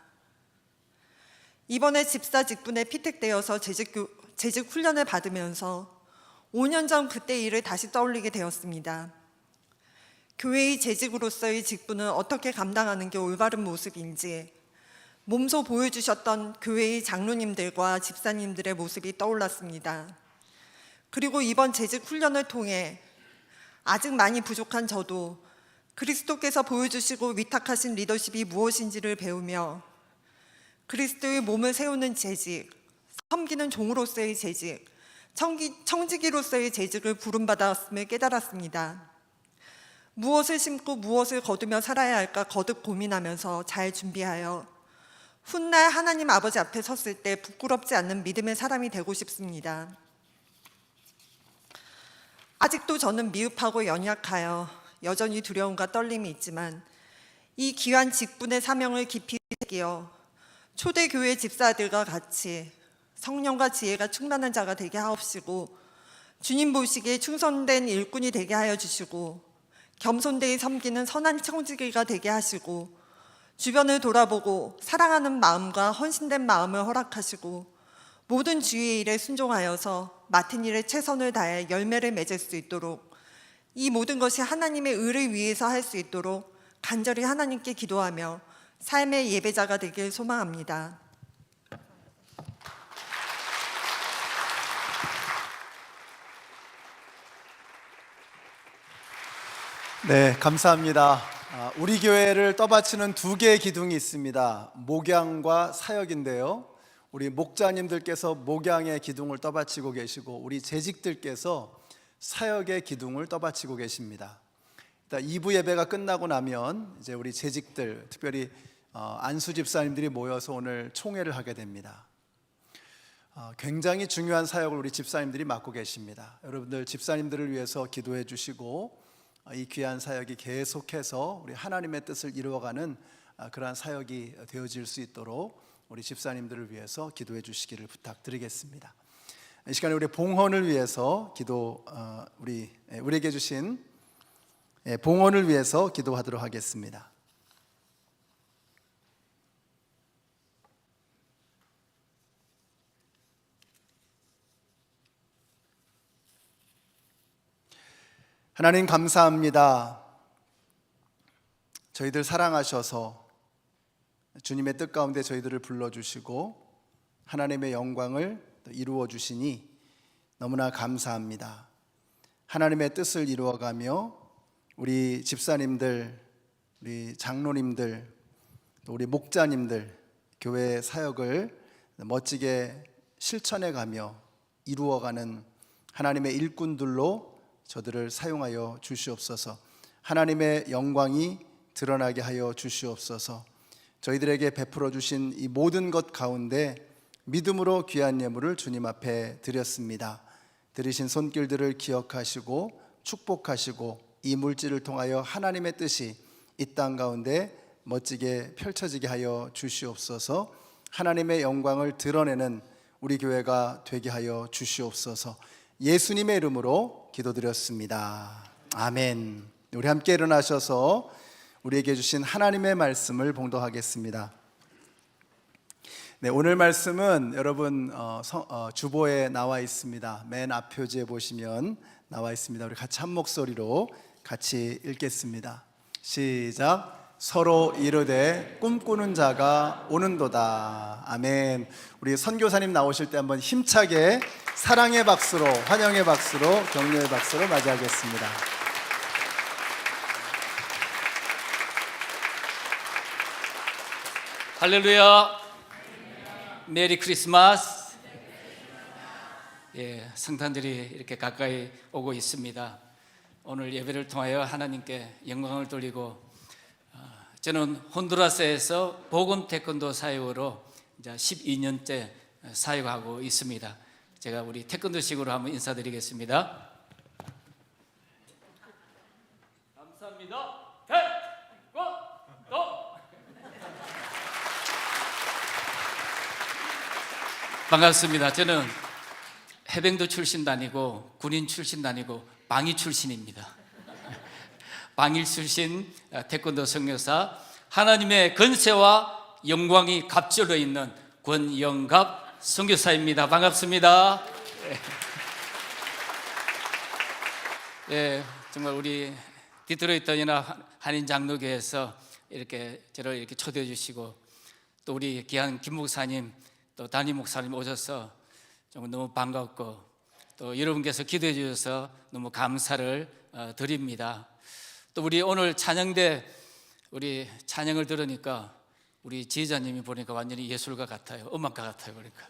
이번에 집사 직분에 피택되어서 재직 훈련을 받으면서 5년 전 그때 일을 다시 떠올리게 되었습니다. 교회의 재직으로서의 직분은 어떻게 감당하는 게 올바른 모습인지 몸소 보여주셨던 교회의 장로님들과 집사님들의 모습이 떠올랐습니다. 그리고 이번 재직 훈련을 통해 아직 많이 부족한 저도 그리스도께서 보여주시고 위탁하신 리더십이 무엇인지를 배우며 그리스도의 몸을 세우는 재직, 섬기는 종으로서의 재직, 청지기로서의 재직을 부름받았음을 깨달았습니다. 무엇을 심고 무엇을 거두며 살아야 할까 거듭 고민하면서 잘 준비하여 훗날 하나님 아버지 앞에 섰을 때 부끄럽지 않는 믿음의 사람이 되고 싶습니다. 아직도 저는 미흡하고 연약하여 여전히 두려움과 떨림이 있지만 이 귀한 직분의 사명을 깊이 새기어 초대교회 집사들과 같이 성령과 지혜가 충만한 자가 되게 하옵시고 주님 보시기에 충성된 일꾼이 되게 하여 주시고 겸손되이 섬기는 선한 청지기가 되게 하시고 주변을 돌아보고 사랑하는 마음과 헌신된 마음을 허락하시고 모든 주의 일에 순종하여서 맡은 일에 최선을 다해 열매를 맺을 수 있도록 이 모든 것이 하나님의 의를 위해서 할 수 있도록 간절히 하나님께 기도하며 삶의 예배자가 되길 소망합니다. 네, 감사합니다. 우리 교회를 떠받치는 두 개의 기둥이 있습니다. 목양과 사역인데요. 우리 목자님들께서 목양의 기둥을 떠받치고 계시고 우리 재직들께서 사역의 기둥을 떠받치고 계십니다. 일단 2부 예배가 끝나고 나면 이제 우리 재직들, 특별히 안수 집사님들이 모여서 오늘 총회를 하게 됩니다. 굉장히 중요한 사역을 우리 집사님들이 맡고 계십니다. 여러분들 집사님들을 위해서 기도해 주시고 이 귀한 사역이 계속해서 우리 하나님의 뜻을 이루어가는 그러한 사역이 되어질 수 있도록 우리 집사님들을 위해서 기도해 주시기를 부탁드리겠습니다. 이 시간에 우리 봉헌을 위해서 우리에게 주신 봉헌을 위해서 기도하도록 하겠습니다. 하나님 감사합니다. 저희들 사랑하셔서 주님의 뜻 가운데 저희들을 불러주시고 하나님의 영광을 이루어 주시니 너무나 감사합니다. 하나님의 뜻을 이루어가며 우리 집사님들, 우리 장로님들, 또 우리 목자님들 교회 사역을 멋지게 실천해가며 이루어가는 하나님의 일꾼들로 저들을 사용하여 주시옵소서. 하나님의 영광이 드러나게 하여 주시옵소서. 저희들에게 베풀어 주신 이 모든 것 가운데 믿음으로 귀한 예물을 주님 앞에 드렸습니다. 드리신 손길들을 기억하시고 축복하시고 이 물질을 통하여 하나님의 뜻이 이 땅 가운데 멋지게 펼쳐지게 하여 주시옵소서. 하나님의 영광을 드러내는 우리 교회가 되게 하여 주시옵소서. 예수님의 이름으로 기도드렸습니다. 아멘. 우리 함께 일어나셔서 우리에게 주신 하나님의 말씀을 봉독하겠습니다. 네, 오늘 말씀은 여러분 주보에 나와 있습니다. 맨 앞 표지에 보시면 나와 있습니다. 우리 같이 한 목소리로 같이 읽겠습니다. 시작. 서로 이르되 꿈꾸는 자가 오는도다. 아멘. 우리 선교사님 나오실 때 한번 힘차게 사랑의 박수로, 환영의 박수로, 격려의 박수로 맞이하겠습니다. 할렐루야. 메리 크리스마스. 예, 성탄절이 이렇게 가까이 오고 있습니다. 오늘 예배를 통하여 하나님께 영광을 돌리고 저는 혼두라스에서 복음 태권도 사역으로 이제 12년째 사역하고 있습니다. 제가 우리 태권도식으로 한번 인사드리겠습니다. 감사합니다. 태권도. 반갑습니다. 저는 해병도 출신도 아니고 군인 출신도 아니고 방위 출신입니다. 방위 출신 태권도 선교사 하나님의 건세와 영광이 갑절로 있는 권영갑 선교사입니다. 반갑습니다. 예, 정말 우리 디트로이트 한인 장로교회에서 이렇게 저를 이렇게 초대해 주시고 또 우리 귀한 김 목사님 또 담임 목사님 오셔서 정말 너무 반갑고 또 여러분께서 기도해 주셔서 너무 감사를 드립니다. 또 우리 오늘 찬양대 우리 찬양을 들으니까 우리 지휘자님이 보니까 완전히 예술가 같아요. 음악가 같아요. 그러니까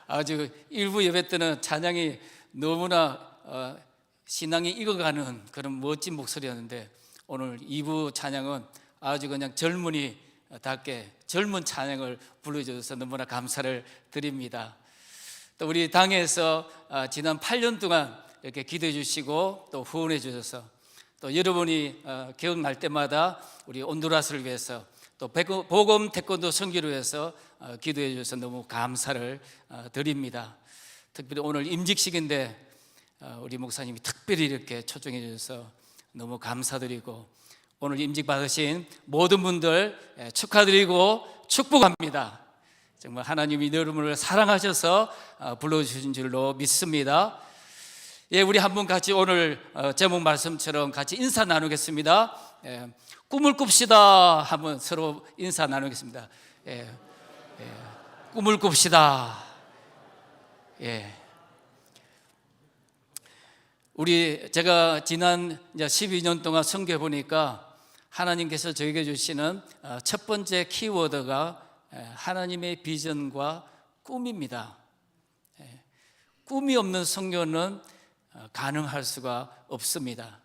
아주 일부 예배 때는 찬양이 너무나 신앙이 익어가는 그런 멋진 목소리였는데 오늘 2부 찬양은 아주 그냥 젊은이답게 젊은 찬양을 불러주셔서 너무나 감사를 드립니다. 또 우리 당에서 지난 8년 동안 이렇게 기도해 주시고 또 후원해 주셔서 또 여러분이 기억날 때마다 우리 온두라스를 위해서 또 복음 태권도 선교를 위해서 기도해 주셔서 너무 감사를 드립니다. 특별히 오늘 임직식인데 우리 목사님이 특별히 이렇게 초청해 주셔서 너무 감사드리고 오늘 임직 받으신 모든 분들 축하드리고 축복합니다. 정말 하나님이 여러분을 사랑하셔서 불러주신 줄로 믿습니다. 예, 우리 한번 같이 오늘 제목 말씀처럼 같이 인사 나누겠습니다. 꿈을 꿉시다. 한번 서로 인사 나누겠습니다. 꿈을 꿉시다. 제가 지난 12년 동안 선교해 보니까 하나님께서 저에게 주시는 첫 번째 키워드가 하나님의 비전과 꿈입니다. 꿈이 없는 선교는 가능할 수가 없습니다.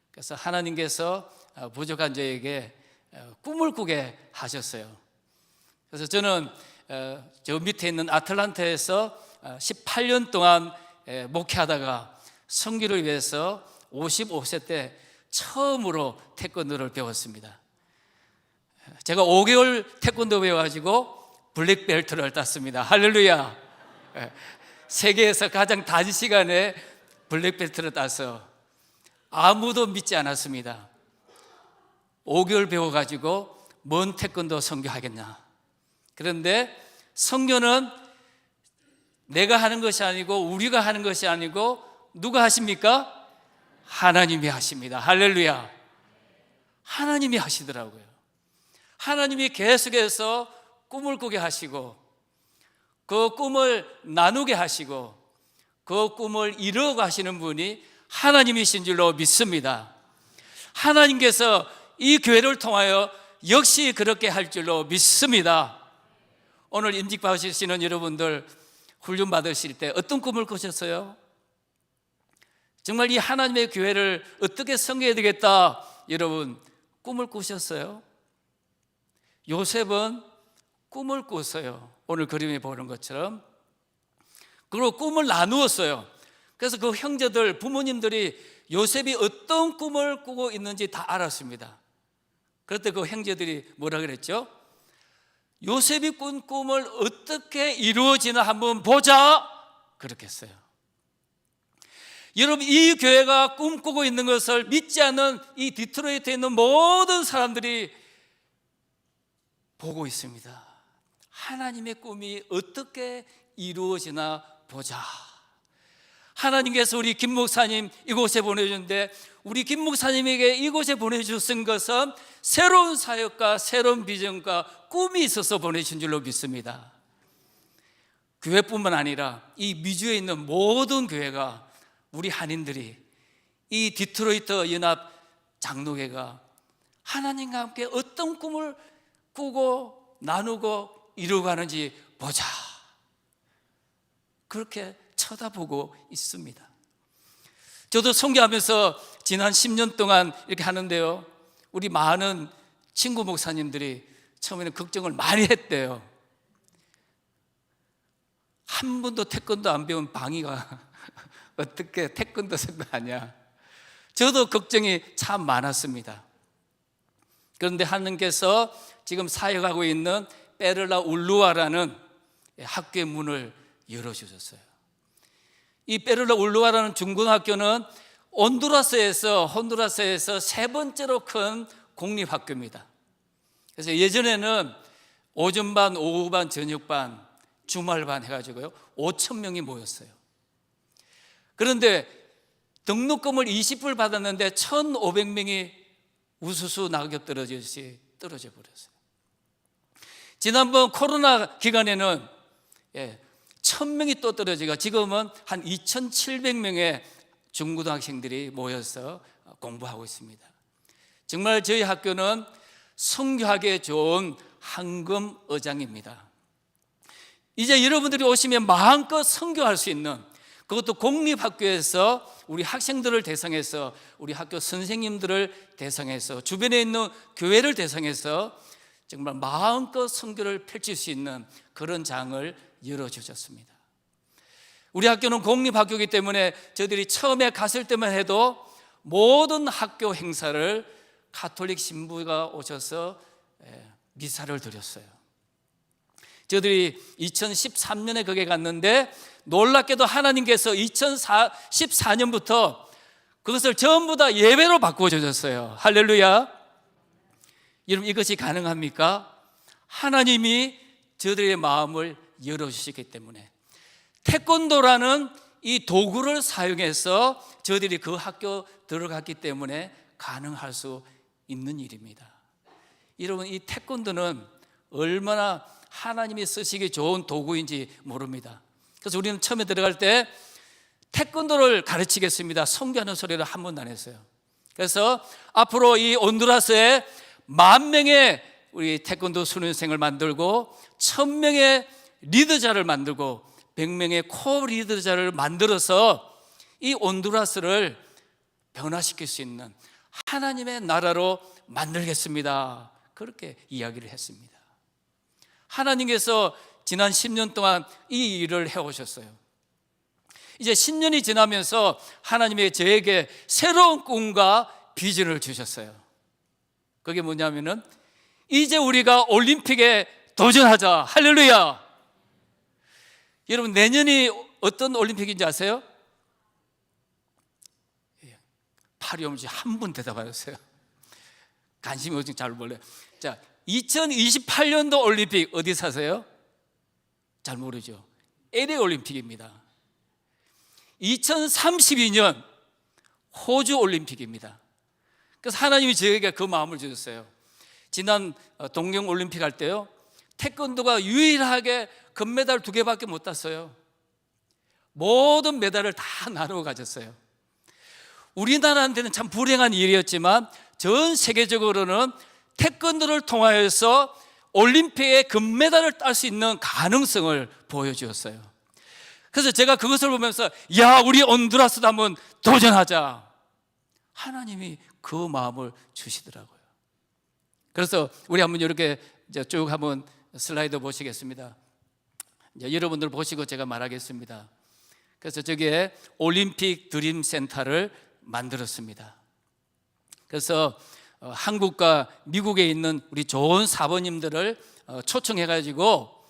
그래서 하나님께서 부족한 저에게 꿈을 꾸게 하셨어요. 그래서 저는 저 밑에 있는 아틀란타에서 18년 동안 목회하다가 선교를 위해서 55세 때 처음으로 태권도를 배웠습니다. 제가 5개월 태권도 배워가지고 블랙벨트를 땄습니다. 할렐루야. 세계에서 가장 단시간에 블랙벨트를 따서 아무도 믿지 않았습니다. 5개월 배워가지고 뭔 태권도 선교하겠냐. 그런데 선교는 내가 하는 것이 아니고 우리가 하는 것이 아니고 누가 하십니까? 하나님이 하십니다. 할렐루야. 하나님이 하시더라고요. 하나님이 계속해서 꿈을 꾸게 하시고 그 꿈을 나누게 하시고 그 꿈을 이루어 가시는 분이 하나님이신 줄로 믿습니다. 하나님께서 이 교회를 통하여 역시 그렇게 할 줄로 믿습니다. 오늘 임직 받으시는 여러분들 훈련 받으실 때 어떤 꿈을 꾸셨어요? 정말 이 하나님의 교회를 어떻게 섬겨야 되겠다 여러분 꿈을 꾸셨어요? 요셉은 꿈을 꿨어요. 오늘 그림에 보는 것처럼. 그리고 꿈을 나누었어요. 그래서 그 형제들 부모님들이 요셉이 어떤 꿈을 꾸고 있는지 다 알았습니다. 그때 그 형제들이 뭐라 그랬죠? 요셉이 꾼 꿈을 어떻게 이루어지나 한번 보자 그렇게 했어요. 여러분 이 교회가 꿈꾸고 있는 것을 믿지 않는 이 디트로이트에 있는 모든 사람들이 보고 있습니다. 하나님의 꿈이 어떻게 이루어지나 보자. 하나님께서 우리 김 목사님 이곳에 보내주는데 우리 김 목사님에게 이곳에 보내주신 것은 새로운 사역과 새로운 비전과 꿈이 있어서 보내신 줄로 믿습니다. 교회뿐만 아니라 이 미주에 있는 모든 교회가 우리 한인들이 이 디트로이트 연합 장로회가 하나님과 함께 어떤 꿈을 꾸고 나누고 이루어가는지 보자. 그렇게 쳐다보고 있습니다. 저도 선교하면서 지난 10년 동안 이렇게 하는데요, 우리 많은 친구 목사님들이 처음에는 걱정을 많이 했대요. 한 번도 태권도 안 배운 방이가 어떻게 태권도 선교하냐. 저도 걱정이 참 많았습니다. 그런데 하나님께서 지금 사역하고 있는 베를라 울루아라는 학교의 문을 열어주셨어요. 이 베를라 울루아라는 중고등학교는 혼두라스에서 세 번째로 큰 공립학교입니다. 그래서 예전에는 오전반, 오후반, 저녁반, 주말반 해가지고요 5,000명이 모였어요. 그런데 등록금을 20불 받았는데 1,500명이 우수수 낙엽 떨어지듯이 떨어져 버렸어요. 지난번 코로나 기간에는 1,000명이 또 떨어지고 지금은 한 2,700명의 중고등학생들이 모여서 공부하고 있습니다. 정말 저희 학교는 선교하기에 좋은 황금어장입니다. 이제 여러분들이 오시면 마음껏 선교할 수 있는, 그것도 공립학교에서 우리 학생들을 대상해서, 우리 학교 선생님들을 대상해서, 주변에 있는 교회를 대상해서 정말 마음껏 선교를 펼칠 수 있는 그런 장을 열어주셨습니다. 우리 학교는 공립학교이기 때문에 저희들이 처음에 갔을 때만 해도 모든 학교 행사를 가톨릭 신부가 오셔서 미사를 드렸어요. 저희들이 2013년에 거기에 갔는데 놀랍게도 하나님께서 2014년부터 그것을 전부 다 예배로 바꾸어 주셨어요. 할렐루야. 여러분, 이것이 가능합니까? 하나님이 저들의 마음을 열어주시기 때문에, 태권도라는 이 도구를 사용해서 저들이 그 학교 들어갔기 때문에 가능할 수 있는 일입니다. 여러분, 이 태권도는 얼마나 하나님이 쓰시기 좋은 도구인지 모릅니다. 그래서 우리는 처음에 들어갈 때 태권도를 가르치겠습니다, 선교하는 소리를 한 번도 안 했어요. 그래서 앞으로 이 온두라스에 10,000명의 우리 태권도 수련생을 만들고 1,000명의 리더자를 만들고 100명의 코 리더자를 만들어서 이 온두라스를 변화시킬 수 있는 하나님의 나라로 만들겠습니다. 그렇게 이야기를 했습니다. 하나님께서 지난 10년 동안 이 일을 해오셨어요. 이제 10년이 지나면서 하나님이 저에게 새로운 꿈과 비전을 주셨어요. 그게 뭐냐면은 이제 우리가 올림픽에 도전하자. 할렐루야. 여러분, 내년이 어떤 올림픽인지 아세요? 파리올림픽. 한 분 대답하셨어요. 관심이 어딘지 잘 몰라요. 자, 2028년도 올림픽 어디 사세요? 잘 모르죠. LA 올림픽입니다. 2032년 호주 올림픽입니다. 그래서 하나님이 저에게 그 마음을 주셨어요. 지난 동경 올림픽 할 때요, 태권도가 유일하게 금메달 2개밖에 못 땄어요. 모든 메달을 다 나누어 가졌어요. 우리나라한테는 참 불행한 일이었지만 전 세계적으로는 태권도를 통하여서 올림픽에 금메달을 딸 수 있는 가능성을 보여주었어요. 그래서 제가 그것을 보면서 야, 우리 온두라스도 한번 도전하자. 하나님이 그 마음을 주시더라고요. 그래서 우리 한번 이렇게 쭉 한번 슬라이드 보시겠습니다. 이제 여러분들 보시고 제가 말하겠습니다. 그래서 저기에 올림픽 드림 센터를 만들었습니다. 그래서 한국과 미국에 있는 우리 좋은 사모님들을 초청해가지고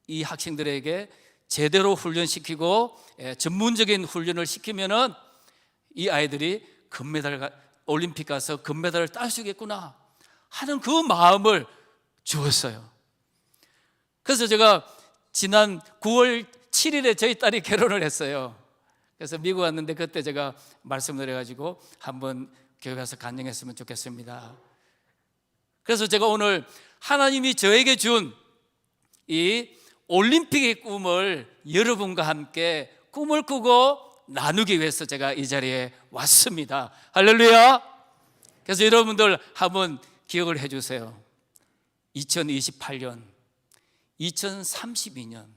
이 학생들에게 제대로 훈련시키고 전문적인 훈련을 시키면은 이 아이들이 올림픽 가서 금메달을 딸 수 있겠구나 하는 그 마음을 주었어요. 그래서 제가 지난 9월 7일에 저희 딸이 결혼을 했어요. 그래서 미국 왔는데 그때 제가 말씀을 해가지고 한번 교회 가서 간증했으면 좋겠습니다. 그래서 제가 오늘 하나님이 저에게 준 이 올림픽의 꿈을 여러분과 함께 꿈을 꾸고 나누기 위해서 제가 이 자리에 왔습니다. 할렐루야. 그래서 여러분들 한번 기억을 해주세요. 2028년, 2032년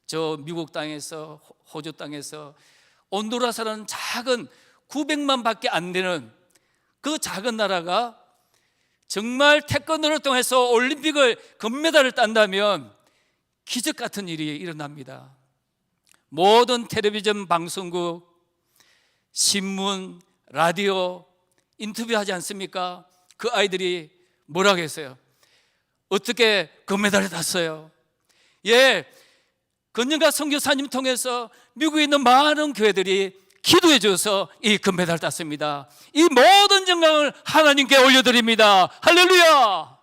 저 미국 땅에서, 호주 땅에서 온두라스라는 작은 900만 밖에 안 되는 그 작은 나라가 정말 태권도를 통해서 올림픽을 금메달을 딴다면 기적 같은 일이 일어납니다. 모든 텔레비전 방송국, 신문, 라디오 인터뷰하지 않습니까? 그 아이들이 뭐라고 했어요? 어떻게 금메달을 땄어요? 예, 건영가 선교사님 통해서 미국에 있는 많은 교회들이 기도해 줘서 이 금메달을 땄습니다. 이 모든 영광을 하나님께 올려드립니다. 할렐루야.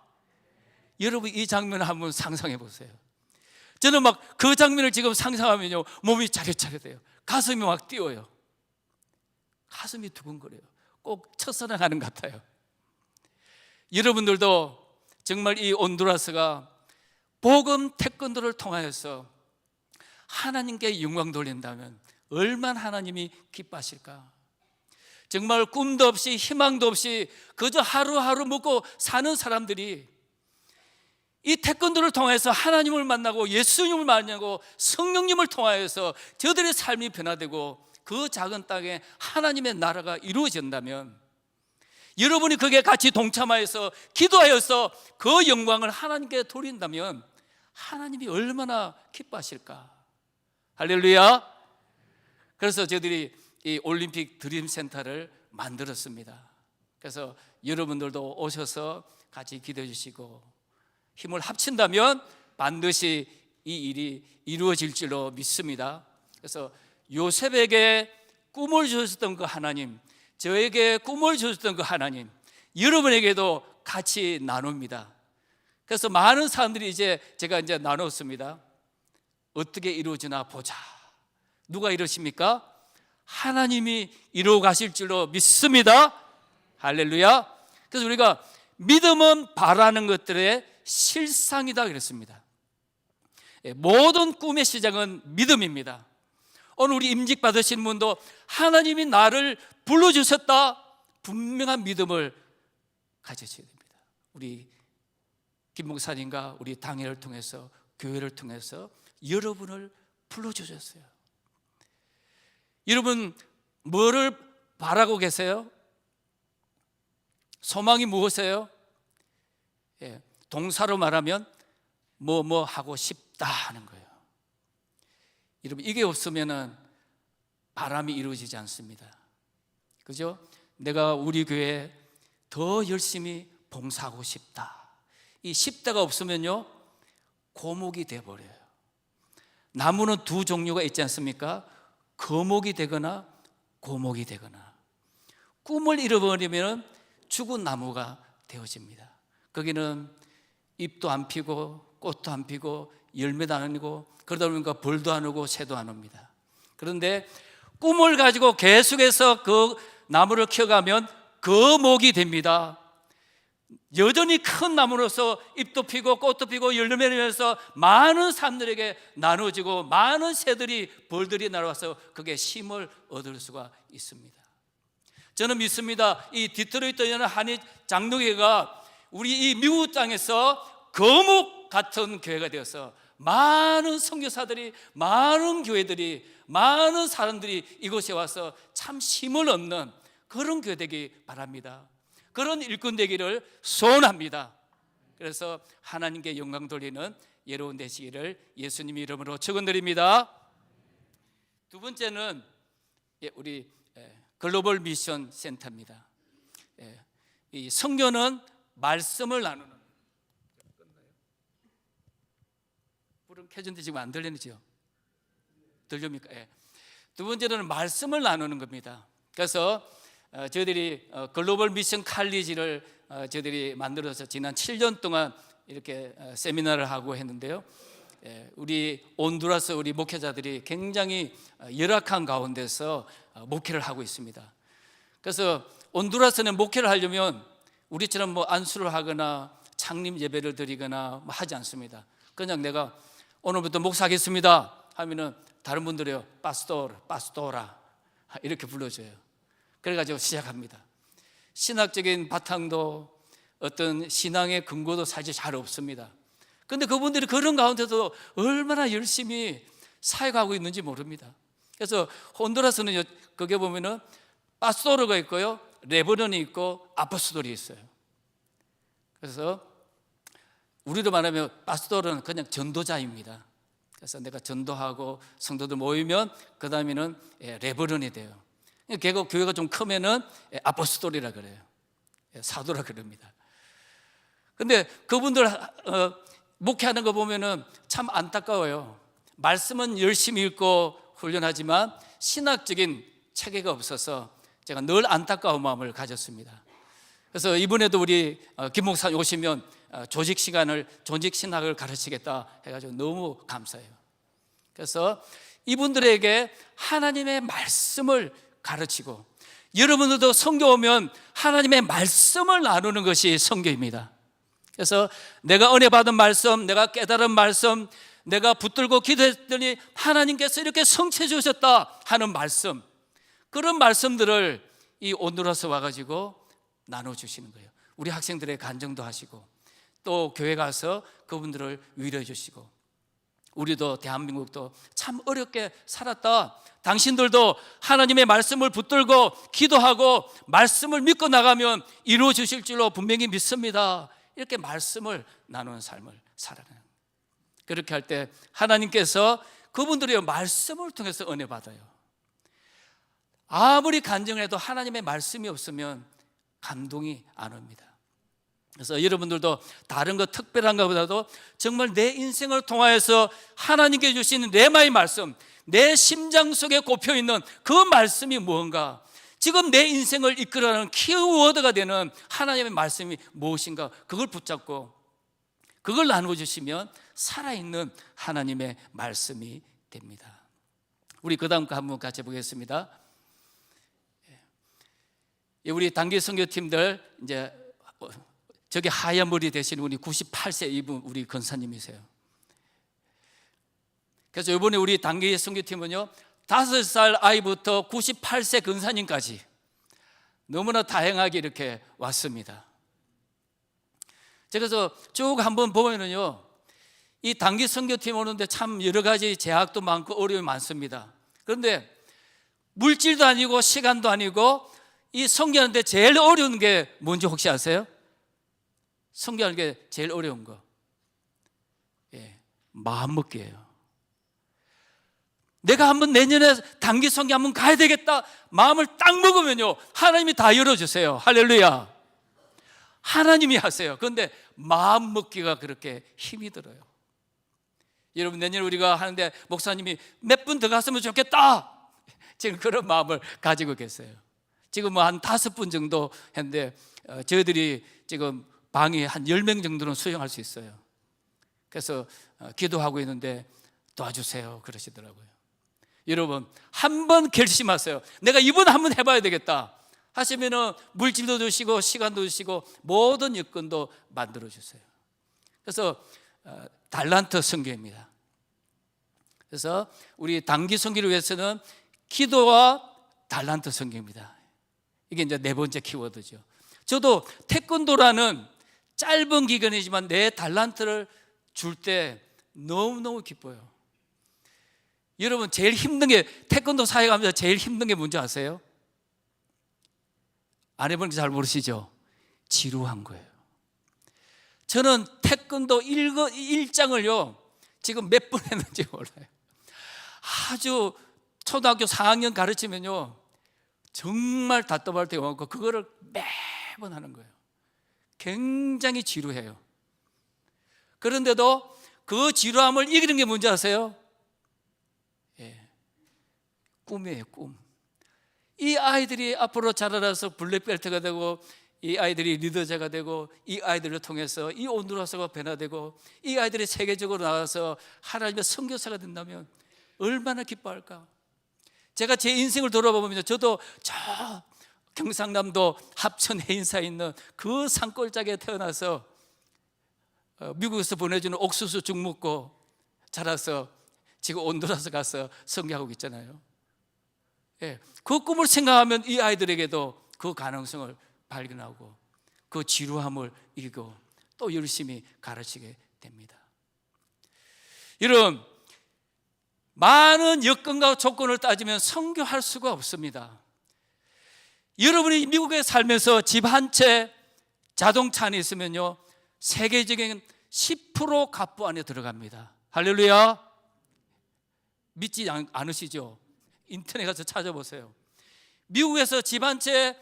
여러분 이 장면을 한번 상상해 보세요. 저는 막 그 장면을 지금 상상하면요 몸이 차렷차렷해요. 가슴이 막 뛰어요. 가슴이 두근거려요. 꼭 첫사랑하는 것 같아요. 여러분들도 정말 이 온두라스가 복음 태권도를 통하여서 하나님께 영광 돌린다면 얼마나 하나님이 기뻐하실까. 정말 꿈도 없이 희망도 없이 그저 하루하루 먹고 사는 사람들이 이 태권도를 통해서 하나님을 만나고 예수님을 만나고 성령님을 통하여서 저들의 삶이 변화되고 그 작은 땅에 하나님의 나라가 이루어진다면, 여러분이 거기에 같이 동참하여서 기도하여서 그 영광을 하나님께 돌린다면 하나님이 얼마나 기뻐하실까. 할렐루야. 그래서 저희들이 이 올림픽 드림 센터를 만들었습니다. 그래서 여러분들도 오셔서 같이 기도해 주시고 힘을 합친다면 반드시 이 일이 이루어질 줄로 믿습니다. 그래서 요셉에게 꿈을 주셨던 그 하나님, 저에게 꿈을 주셨던 그 하나님, 여러분에게도 같이 나눕니다. 그래서 많은 사람들이 제가 나눴습니다. 어떻게 이루어지나 보자. 누가 이러십니까? 하나님이 이루어 가실 줄로 믿습니다. 할렐루야. 그래서 우리가 믿음은 바라는 것들의 실상이다 그랬습니다. 모든 꿈의 시작은 믿음입니다. 오늘 우리 임직 받으신 분도 하나님이 나를 불러주셨다, 분명한 믿음을 가지셔야 됩니다. 우리 김 목사님과 우리 당회를 통해서, 교회를 통해서 여러분을 불러주셨어요. 여러분 뭐를 바라고 계세요? 소망이 무엇이에요? 동사로 말하면 뭐 하고 싶다 하는 거예요. 여러분 이게 없으면은 바람이 이루어지지 않습니다. 그죠? 내가 우리 교회에 더 열심히 봉사하고 싶다. 이 싶다가 없으면요 고목이 돼버려요. 나무는 두 종류가 있지 않습니까? 거목이 되거나 고목이 되거나. 꿈을 잃어버리면 죽은 나무가 되어집니다. 거기는 잎도 안 피고 꽃도 안 피고 열매도 안 오고 그러다 보니까 벌도 안 오고 새도 안 옵니다. 그런데 꿈을 가지고 계속해서 그 나무를 키워가면 거목이 됩니다. 여전히 큰 나무로서 잎도 피고 꽃도 피고 열매를 내면서 많은 사람들에게 나눠지고 많은 새들이 벌들이 날아와서 그게 힘을 얻을 수가 있습니다. 저는 믿습니다. 이 디트로이트에는 한인 장로교회가 우리 이 미국 땅에서 거목 같은 교회가 되어서 많은 선교사들이, 많은 교회들이, 많은 사람들이 이곳에 와서 참 힘을 얻는 그런 교회 되기 바랍니다. 그런 일꾼 되기를 소원합니다. 그래서 하나님께 영광 돌리는 여러분 되시기를 예수님 이름으로 축원드립니다. 두 번째는 우리 글로벌 미션 센터입니다. 이 선교는 말씀을 나누는, 불은 켜졌는데 지금 안 들리죠? 들립니까? 두 번째는 말씀을 나누는 겁니다. 그래서 저희들이 글로벌 미션 칼리지를 저희들이 만들어서 지난 7년 동안 이렇게 세미나를 하고 했는데요. 우리 온두라스 우리 목회자들이 굉장히 열악한 가운데서 목회를 하고 있습니다. 그래서 온두라스는 목회를 하려면 우리처럼 뭐 안수를 하거나 창립 예배를 드리거나 뭐 하지 않습니다. 그냥 내가 오늘부터 목사하겠습니다 하면은 다른 분들이요 파스토라 이렇게 불러줘요. 그래가지고 시작합니다. 신학적인 바탕도 어떤 신앙의 근거도 사실 잘 없습니다. 그런데 그분들이 그런 가운데도 얼마나 열심히 사역하고 있는지 모릅니다. 그래서 혼두라스는 거기에 보면은 파스토르가 있고요, 레버넌이 있고 아포스톨이 있어요. 그래서 우리로 말하면 파스토르는 그냥 전도자입니다. 그래서 내가 전도하고 성도들 모이면 그 다음에는 레버넌이 돼요. 교회가 좀 크면은 아포스톨이라 그래요. 사도라 그럽니다. 근데 그분들 목회하는 거 보면은 참 안타까워요. 말씀은 열심히 읽고 훈련하지만 신학적인 체계가 없어서 제가 늘 안타까운 마음을 가졌습니다. 그래서 이번에도 우리 김 목사님 오시면 조직 신학을 가르치겠다 해가지고 너무 감사해요. 그래서 이분들에게 하나님의 말씀을 가르치고, 여러분들도 성교 오면 하나님의 말씀을 나누는 것이 성교입니다. 그래서 내가 은혜 받은 말씀, 내가 깨달은 말씀, 내가 붙들고 기도했더니 하나님께서 이렇게 성취해 주셨다 하는 말씀, 그런 말씀들을 이 온두라스 와가지고 나눠주시는 거예요. 우리 학생들의 간증도 하시고, 또 교회 가서 그분들을 위로해 주시고, 우리도 대한민국도 참 어렵게 살았다, 당신들도 하나님의 말씀을 붙들고 기도하고 말씀을 믿고 나가면 이루어 주실 줄로 분명히 믿습니다, 이렇게 말씀을 나누는 삶을 살아가는 거예요. 그렇게 할 때 하나님께서 그분들의 말씀을 통해서 은혜 받아요. 아무리 간증을 해도 하나님의 말씀이 없으면 감동이 안 옵니다. 그래서 여러분들도 다른 거 특별한 것보다도 정말 내 인생을 통하여서 하나님께 주시는 레마의 말씀, 내 심장 속에 꼽혀있는 그 말씀이 무언가, 지금 내 인생을 이끌어가는 키워드가 되는 하나님의 말씀이 무엇인가, 그걸 붙잡고 그걸 나눠주시면 살아있는 하나님의 말씀이 됩니다. 우리 그 다음 거 한번 같이 보겠습니다. 우리 단기 선교팀들, 이제 저기 하얀 머리 되시는 우리 98세 이분 우리 권사님이세요. 그래서 이번에 우리 단기 선교팀은요 5살 아이부터 98세 권사님까지 너무나 다양하게 이렇게 왔습니다. 그래서 쭉 한번 보면은요, 이 단기 선교팀 오는데 참 여러 가지 제약도 많고 어려움이 많습니다. 그런데 물질도 아니고 시간도 아니고 이 선교하는데 제일 어려운 게 뭔지 혹시 아세요? 선교하는 게 제일 어려운 거, 마음먹기예요. 내가 한번 내년에 단기 선교 한번 가야 되겠다 마음을 딱 먹으면요 하나님이 다 열어주세요. 할렐루야. 하나님이 하세요. 그런데 마음 먹기가 그렇게 힘이 들어요. 여러분, 내년 우리가 하는데 목사님이 몇 분 더 갔으면 좋겠다, 지금 그런 마음을 가지고 계세요. 지금 뭐 한 5분 정도 했는데 저희들이 지금 방이 한 10명 정도는 수용할 수 있어요. 그래서 기도하고 있는데 도와주세요 그러시더라고요. 여러분, 한번 결심하세요. 내가 이번 한번 해봐야 되겠다 하시면은 물질도 주시고 시간도 주시고 모든 여건도 만들어 주세요. 그래서 달란트 선교입니다. 그래서 우리 단기 선교를 위해서는 기도와 달란트 선교입니다. 이게 이제 네 번째 키워드죠. 저도 태권도라는 짧은 기간이지만 내 달란트를 줄 때 너무너무 기뻐요. 여러분, 제일 힘든 게, 태권도 사회 가면서 제일 힘든 게 뭔지 아세요? 안 해보는 게 잘 모르시죠? 지루한 거예요. 저는 태권도 1장을요 지금 몇 번 했는지 몰라요. 아주 초등학교 4학년 가르치면요 정말 답답할 때가 많고 그거를 매번 하는 거예요. 굉장히 지루해요. 그런데도 그 지루함을 이기는 게 뭔지 아세요? 꿈이에요, 꿈. 이 아이들이 앞으로 자라나서 블랙벨트가 되고, 이 아이들이 리더자가 되고, 이 아이들을 통해서 이 온두라스가 변화되고, 이 아이들이 세계적으로 나가서 하나님의 선교사가 된다면 얼마나 기뻐할까. 제가 제 인생을 돌아보면요, 저도 저 경상남도 합천 해인사에 있는 그 산골짜기에 태어나서 미국에서 보내주는 옥수수 죽 먹고 자라서 지금 온두라스 가서 선교하고 있잖아요. 그 꿈을 생각하면 이 아이들에게도 그 가능성을 발견하고 그 지루함을 이기고 또 열심히 가르치게 됩니다. 이런 많은 여건과 조건을 따지면 선교할 수가 없습니다. 여러분이 미국에 살면서 집 한 채, 자동차 안에 있으면요 세계적인 10% 갑부 안에 들어갑니다. 할렐루야. 믿지 않으시죠? 인터넷 가서 찾아보세요. 미국에서 집 한 채,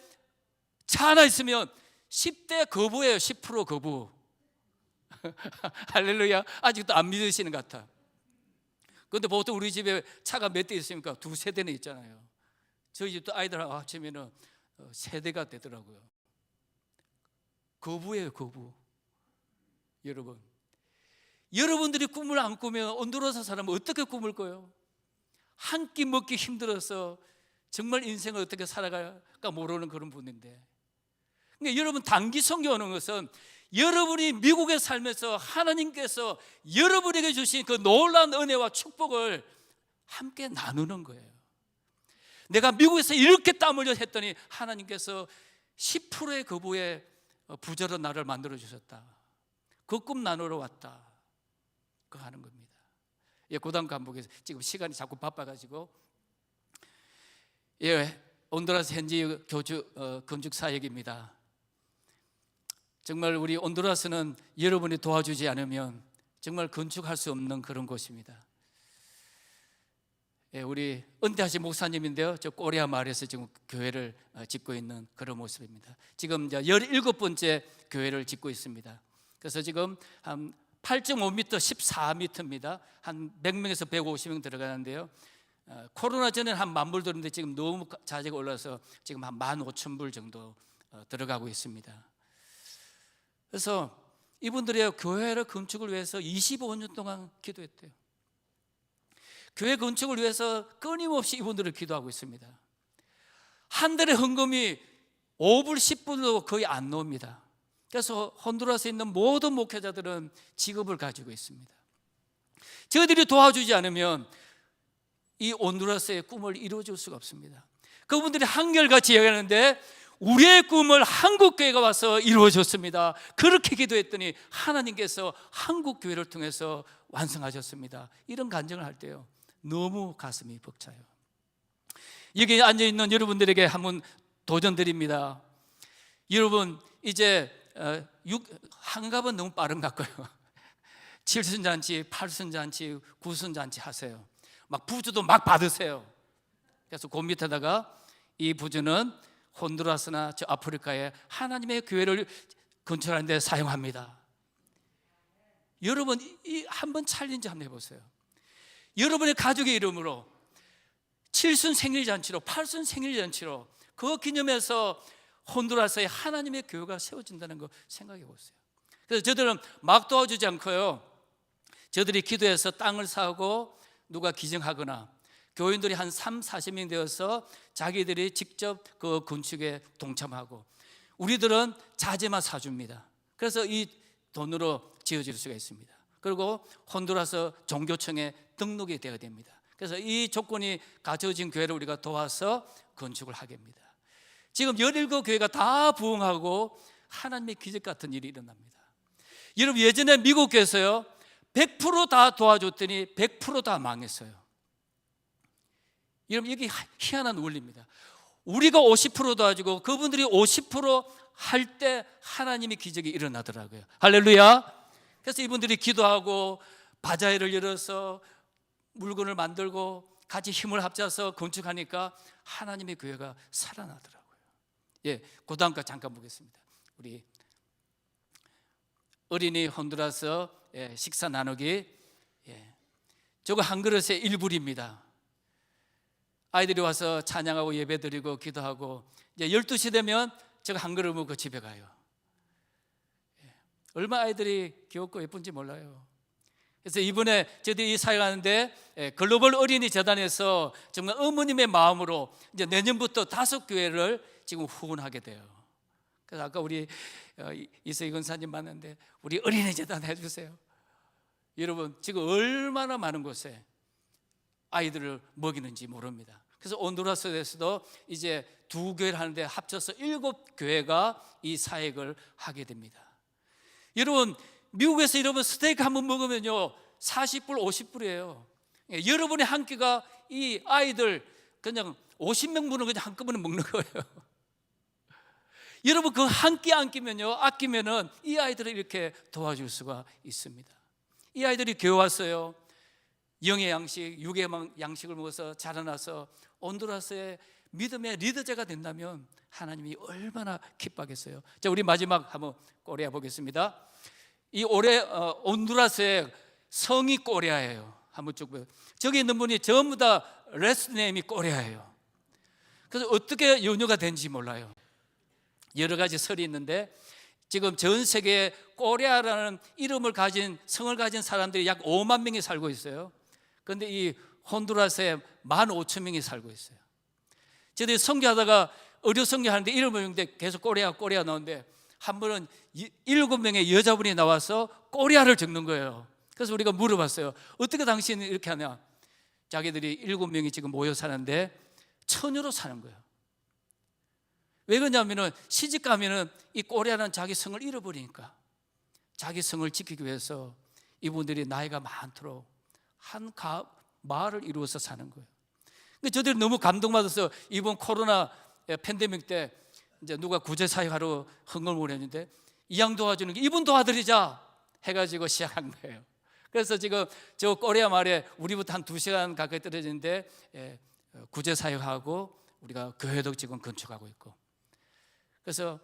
차 하나 있으면 10대 거부예요. 10% 거부. 할렐루야. 아직도 안 믿으시는 것 같아. 그런데 보통 우리 집에 차가 몇 대 있습니까? 2-3대는 있잖아요. 저희 집도 아이들하고 합치면 3대가 되더라고요. 거부예요, 거부. 여러분, 여러분들이 꿈을 안 꾸면 온두라스 사람은 어떻게 꿈을 꿔요? 한 끼 먹기 힘들어서 정말 인생을 어떻게 살아갈까 모르는 그런 분인데, 그러니까 여러분, 단기 선교하는 것은 여러분이 미국에 살면서 하나님께서 여러분에게 주신 그 놀라운 은혜와 축복을 함께 나누는 거예요. 내가 미국에서 이렇게 땀 흘려 했더니 하나님께서 10%의 거부에 부자로 나를 만들어 주셨다. 그 꿈 나누러 왔다. 그거 하는 겁니다. 예, 고단 감독에서 지금 시간이 자꾸 바빠가지고, 예, 온두라스 현지 건축 사역입니다. 정말 우리 온두라스는 여러분이 도와주지 않으면 정말 건축할 수 없는 그런 곳입니다. 예, 우리 은퇴하신 목사님인데요, 저 꼬리아 마을에서 지금 교회를 짓고 있는 그런 모습입니다. 지금 이제 17번째 교회를 짓고 있습니다. 그래서 지금 한 8.5m, 14m입니다. 한 100명에서 150명 들어가는데요. 코로나 전에는 한 10,000불 들었는데 지금 너무 자재가 올라서 지금 한 15,000불 정도 들어가고 있습니다. 그래서 이분들이 교회를 건축을 위해서 25년 동안 기도했대요. 교회 건축을 위해서 끊임없이 이분들을 기도하고 있습니다. 한 달에 헌금이 5불, 10불도 거의 안 나옵니다. 그래서 혼두라스에 있는 모든 목회자들은 직업을 가지고 있습니다. 저희들이 도와주지 않으면 이 온두라스의 꿈을 이루어줄 수가 없습니다. 그분들이 한결같이 얘기하는데 우리의 꿈을 한국교회가 와서 이루어졌습니다. 그렇게 기도했더니 하나님께서 한국교회를 통해서 완성하셨습니다. 이런 간증을 할 때요, 너무 가슴이 벅차요. 여기 앉아있는 여러분들에게 한번 도전드립니다. 여러분, 이제 한갑은 너무 빠른 것 같고요. 7순잔치, 8순잔치, 9순잔치 하세요. 막 부주도 막 받으세요. 그래서 그 밑에다가 이 부주는 혼두라스나 저 아프리카에 하나님의 교회를 건축하는 데 사용합니다. 여러분, 이 한번 챌린지 한번 해보세요. 여러분의 가족의 이름으로 7순 생일잔치로, 8순 생일잔치로 그 기념해서 혼두라스에 하나님의 교회가 세워진다는 거 생각해 보세요. 그래서 저들은 막 도와주지 않고요, 저들이 기도해서 땅을 사고 누가 기증하거나 교인들이 한 30-40명 되어서 자기들이 직접 그 건축에 동참하고, 우리들은 자재만 사줍니다. 그래서 이 돈으로 지어질 수가 있습니다. 그리고 혼두라스 종교청에 등록이 되어야 됩니다. 그래서 이 조건이 갖춰진 교회를 우리가 도와서 건축을 하게 합니다. 지금 17교회가 다 부흥하고 하나님의 기적 같은 일이 일어납니다. 여러분, 예전에 미국 교회에서요 100% 다 도와줬더니 100% 다 망했어요. 여러분, 이게 희한한 원리입니다. 우리가 50% 도와주고 그분들이 50% 할 때 하나님의 기적이 일어나더라고요. 할렐루야. 그래서 이분들이 기도하고 바자회를 열어서 물건을 만들고 같이 힘을 합쳐서 건축하니까 하나님의 교회가 살아나더라고요. 예, 그 다음까지 잠깐 보겠습니다. 우리 어린이 혼두라스 식사 나누기, 저거 한 그릇에 1불입니다. 아이들이 와서 찬양하고 예배드리고 기도하고 이제 12시 되면 저거 한 그릇 먹고 집에 가요. 얼마나 아이들이 귀엽고 예쁜지 몰라요. 그래서 이번에 저희들이 이 사역하는데 글로벌 어린이 재단에서 정말 어머님의 마음으로 이제 내년부터 5교회를 지금 후원하게 돼요. 그래서 아까 우리 이서희 권사님 만났는데 우리 어린이 재단 해주세요. 여러분, 지금 얼마나 많은 곳에 아이들을 먹이는지 모릅니다. 그래서 온두라스에서도 이제 2교회를 하는데 합쳐서 7교회가 이 사역을 하게 됩니다. 여러분, 미국에서 여러분 스테이크 한번 먹으면요 40불, 50불이에요. 여러분의 한 끼가 이 아이들 그냥 50명분을 그냥 한꺼번에 먹는 거예요. 여러분, 그 한 끼 안 끼면요, 아끼면은 이 아이들을 이렇게 도와줄 수가 있습니다. 이 아이들이 교회 왔어요. 영의 양식, 육의 양식을 먹어서 자라나서 온두라스의 믿음의 리더자가 된다면 하나님이 얼마나 기뻐하겠어요. 자, 우리 마지막 한번 꼬리아 보겠습니다. 이 올해 온두라스의 성이 꼬리아예요. 한번 쭉 보세요. 저기 있는 분이 전부 다 레스트 네임이 꼬리아예요. 그래서 어떻게 연유가 된지 몰라요. 여러 가지 설이 있는데 지금 전 세계에 꼬레아라는 이름을 가진 성을 가진 사람들이 약 5만 명이 살고 있어요. 그런데 이 혼두라스에 15,000명이 살고 있어요. 저희들이 선교하다가 의료 선교하는데 이름을 읽는데 계속 꼬레아 나오는데 한 번은 7명의 여자분이 나와서 꼬레아를 적는 거예요. 그래서 우리가 물어봤어요. 어떻게 당신은 이렇게 하냐? 자기들이 7명이 지금 모여 사는데 처녀로 사는 거예요. 왜 그러냐면은 시집 가면은 이 꼬레아는 자기 성을 잃어버리니까 자기 성을 지키기 위해서 이분들이 나이가 많도록 한 마을을 이루어서 사는 거예요. 근데 저들이 너무 감동받아서 이번 코로나 팬데믹 때 이제 누가 구제사역하러 헌금을 했는데 이양 도와주는 게 이분 도와드리자 해가지고 시작한 거예요. 그래서 지금 저 꼬레아 마을에 우리부터 한 2시간 가까이 떨어지는데 구제사역하고 우리가 교회도 지금 건축하고 있고, 그래서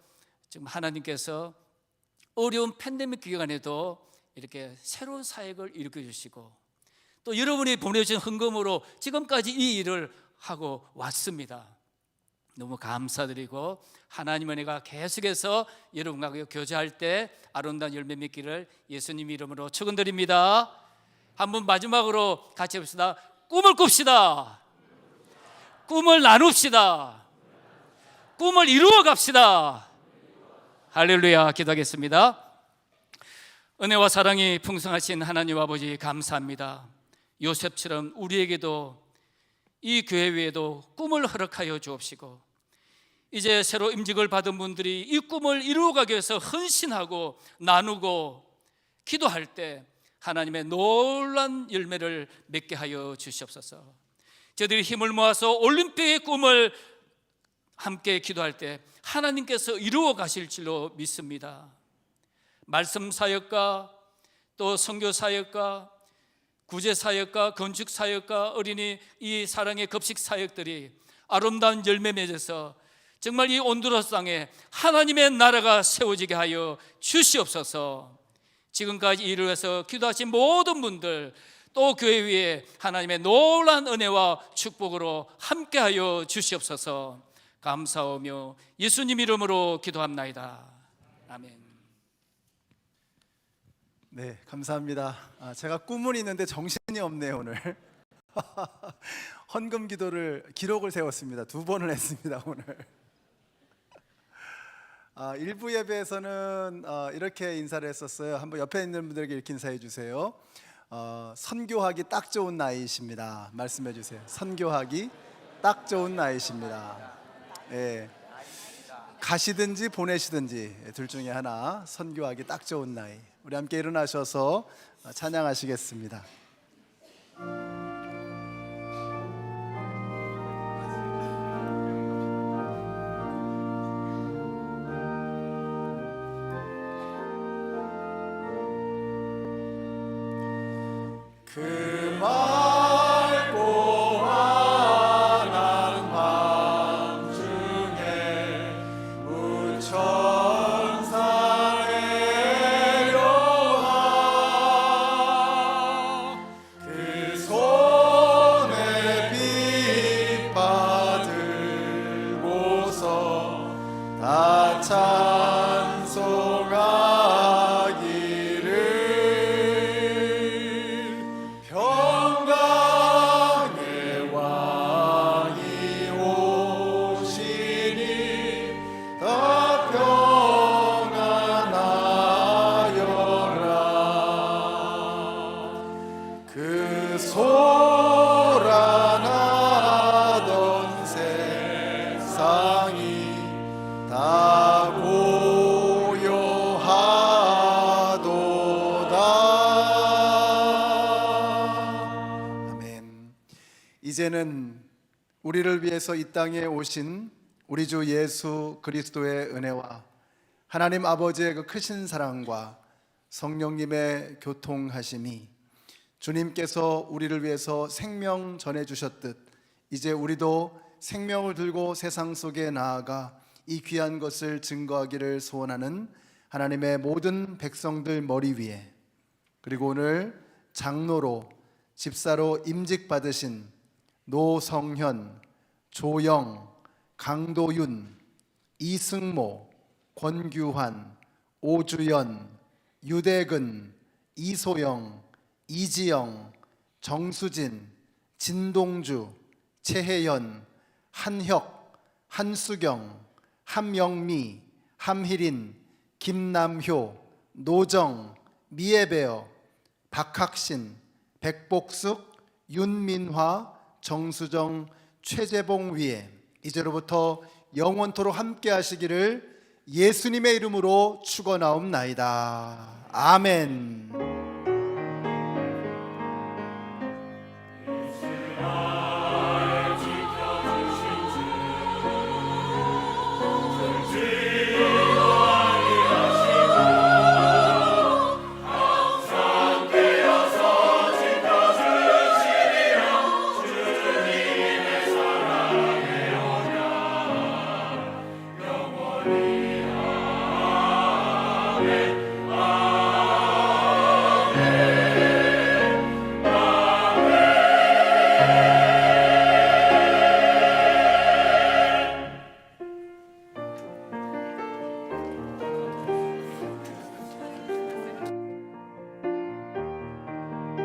지금 하나님께서 어려운 팬데믹 기간에도 이렇게 새로운 사역을 일으켜 주시고 또 여러분이 보내주신 헌금으로 지금까지 이 일을 하고 왔습니다. 너무 감사드리고 하나님의 은혜가 계속해서 여러분과 교제할 때 아름다운 열매 맺기를 예수님 이름으로 축원드립니다. 한번 마지막으로 같이 해봅시다. 꿈을 꿉시다. 꿈을 나눕시다. 꿈을 이루어 갑시다. 할렐루야. 기도하겠습니다. 은혜와 사랑이 풍성하신 하나님 아버지 감사합니다. 요셉처럼 우리에게도 이 교회 위에도 꿈을 허락하여 주옵시고 이제 새로 임직을 받은 분들이 이 꿈을 이루어가기 위해서 헌신하고 나누고 기도할 때 하나님의 놀라운 열매를 맺게 하여 주시옵소서. 저희들이 힘을 모아서 올림픽의 꿈을 함께 기도할 때 하나님께서 이루어 가실 줄로 믿습니다. 말씀 사역과 또 선교 사역과 구제 사역과 건축 사역과 어린이 이 사랑의 급식 사역들이 아름다운 열매 맺어서 정말 이 온두라스 땅에 하나님의 나라가 세워지게 하여 주시옵소서. 지금까지 이를 위해서 기도하신 모든 분들 또 교회 위에 하나님의 놀라운 은혜와 축복으로 함께하여 주시옵소서. 감사하며 예수님 이름으로 기도합나이다. 아멘. 네, 감사합니다. 제가 꿈은 있는데 정신이 없네요 오늘. 헌금 기도를 기록을 세웠습니다. 2번을 했습니다 오늘. 일부 예배에서는 이렇게 인사를 했었어요. 한번 옆에 있는 분들에게 이렇게 인사해 주세요. 선교하기 딱 좋은 나이이십니다. 말씀해 주세요. 선교하기 딱 좋은 나이이십니다. 예, 가시든지 보내시든지 둘 중에 하나 선교하기 딱 좋은 나이. 우리 함께 일어나셔서 찬양하시겠습니다. 그 맑고 환한 밤중에 우천사 내려와 그 손에 빛 받들고서 다 찬송하기를 평강의 왕이 오시니 더 평안하여라. 그 소란하던 세상이 다 고요하도다. 아멘. 이제는 우리를 위해서 이 땅에 오신 우리 주 예수 그리스도의 은혜와 하나님 아버지의 그 크신 사랑과 성령님의 교통하심이 주님께서 우리를 위해서 생명 전해주셨듯 이제 우리도 생명을 들고 세상 속에 나아가 이 귀한 것을 증거하기를 소원하는 하나님의 모든 백성들 머리 위에, 그리고 오늘 장로로 집사로 임직받으신 노성현, 조영, 강도윤, 이승모, 권규환, 오주연, 유대근, 이소영, 이지영, 정수진, 진동주, 최혜연, 한혁, 한수경, 함영미, 함희린, 김남효, 노정, 미애베어, 박학신, 백복숙, 윤민화, 정수정, 최재봉 위에 이제로부터 영원토록 함께 하시기를 예수님의 이름으로 축원하옵나이다. 아멘. 아멘.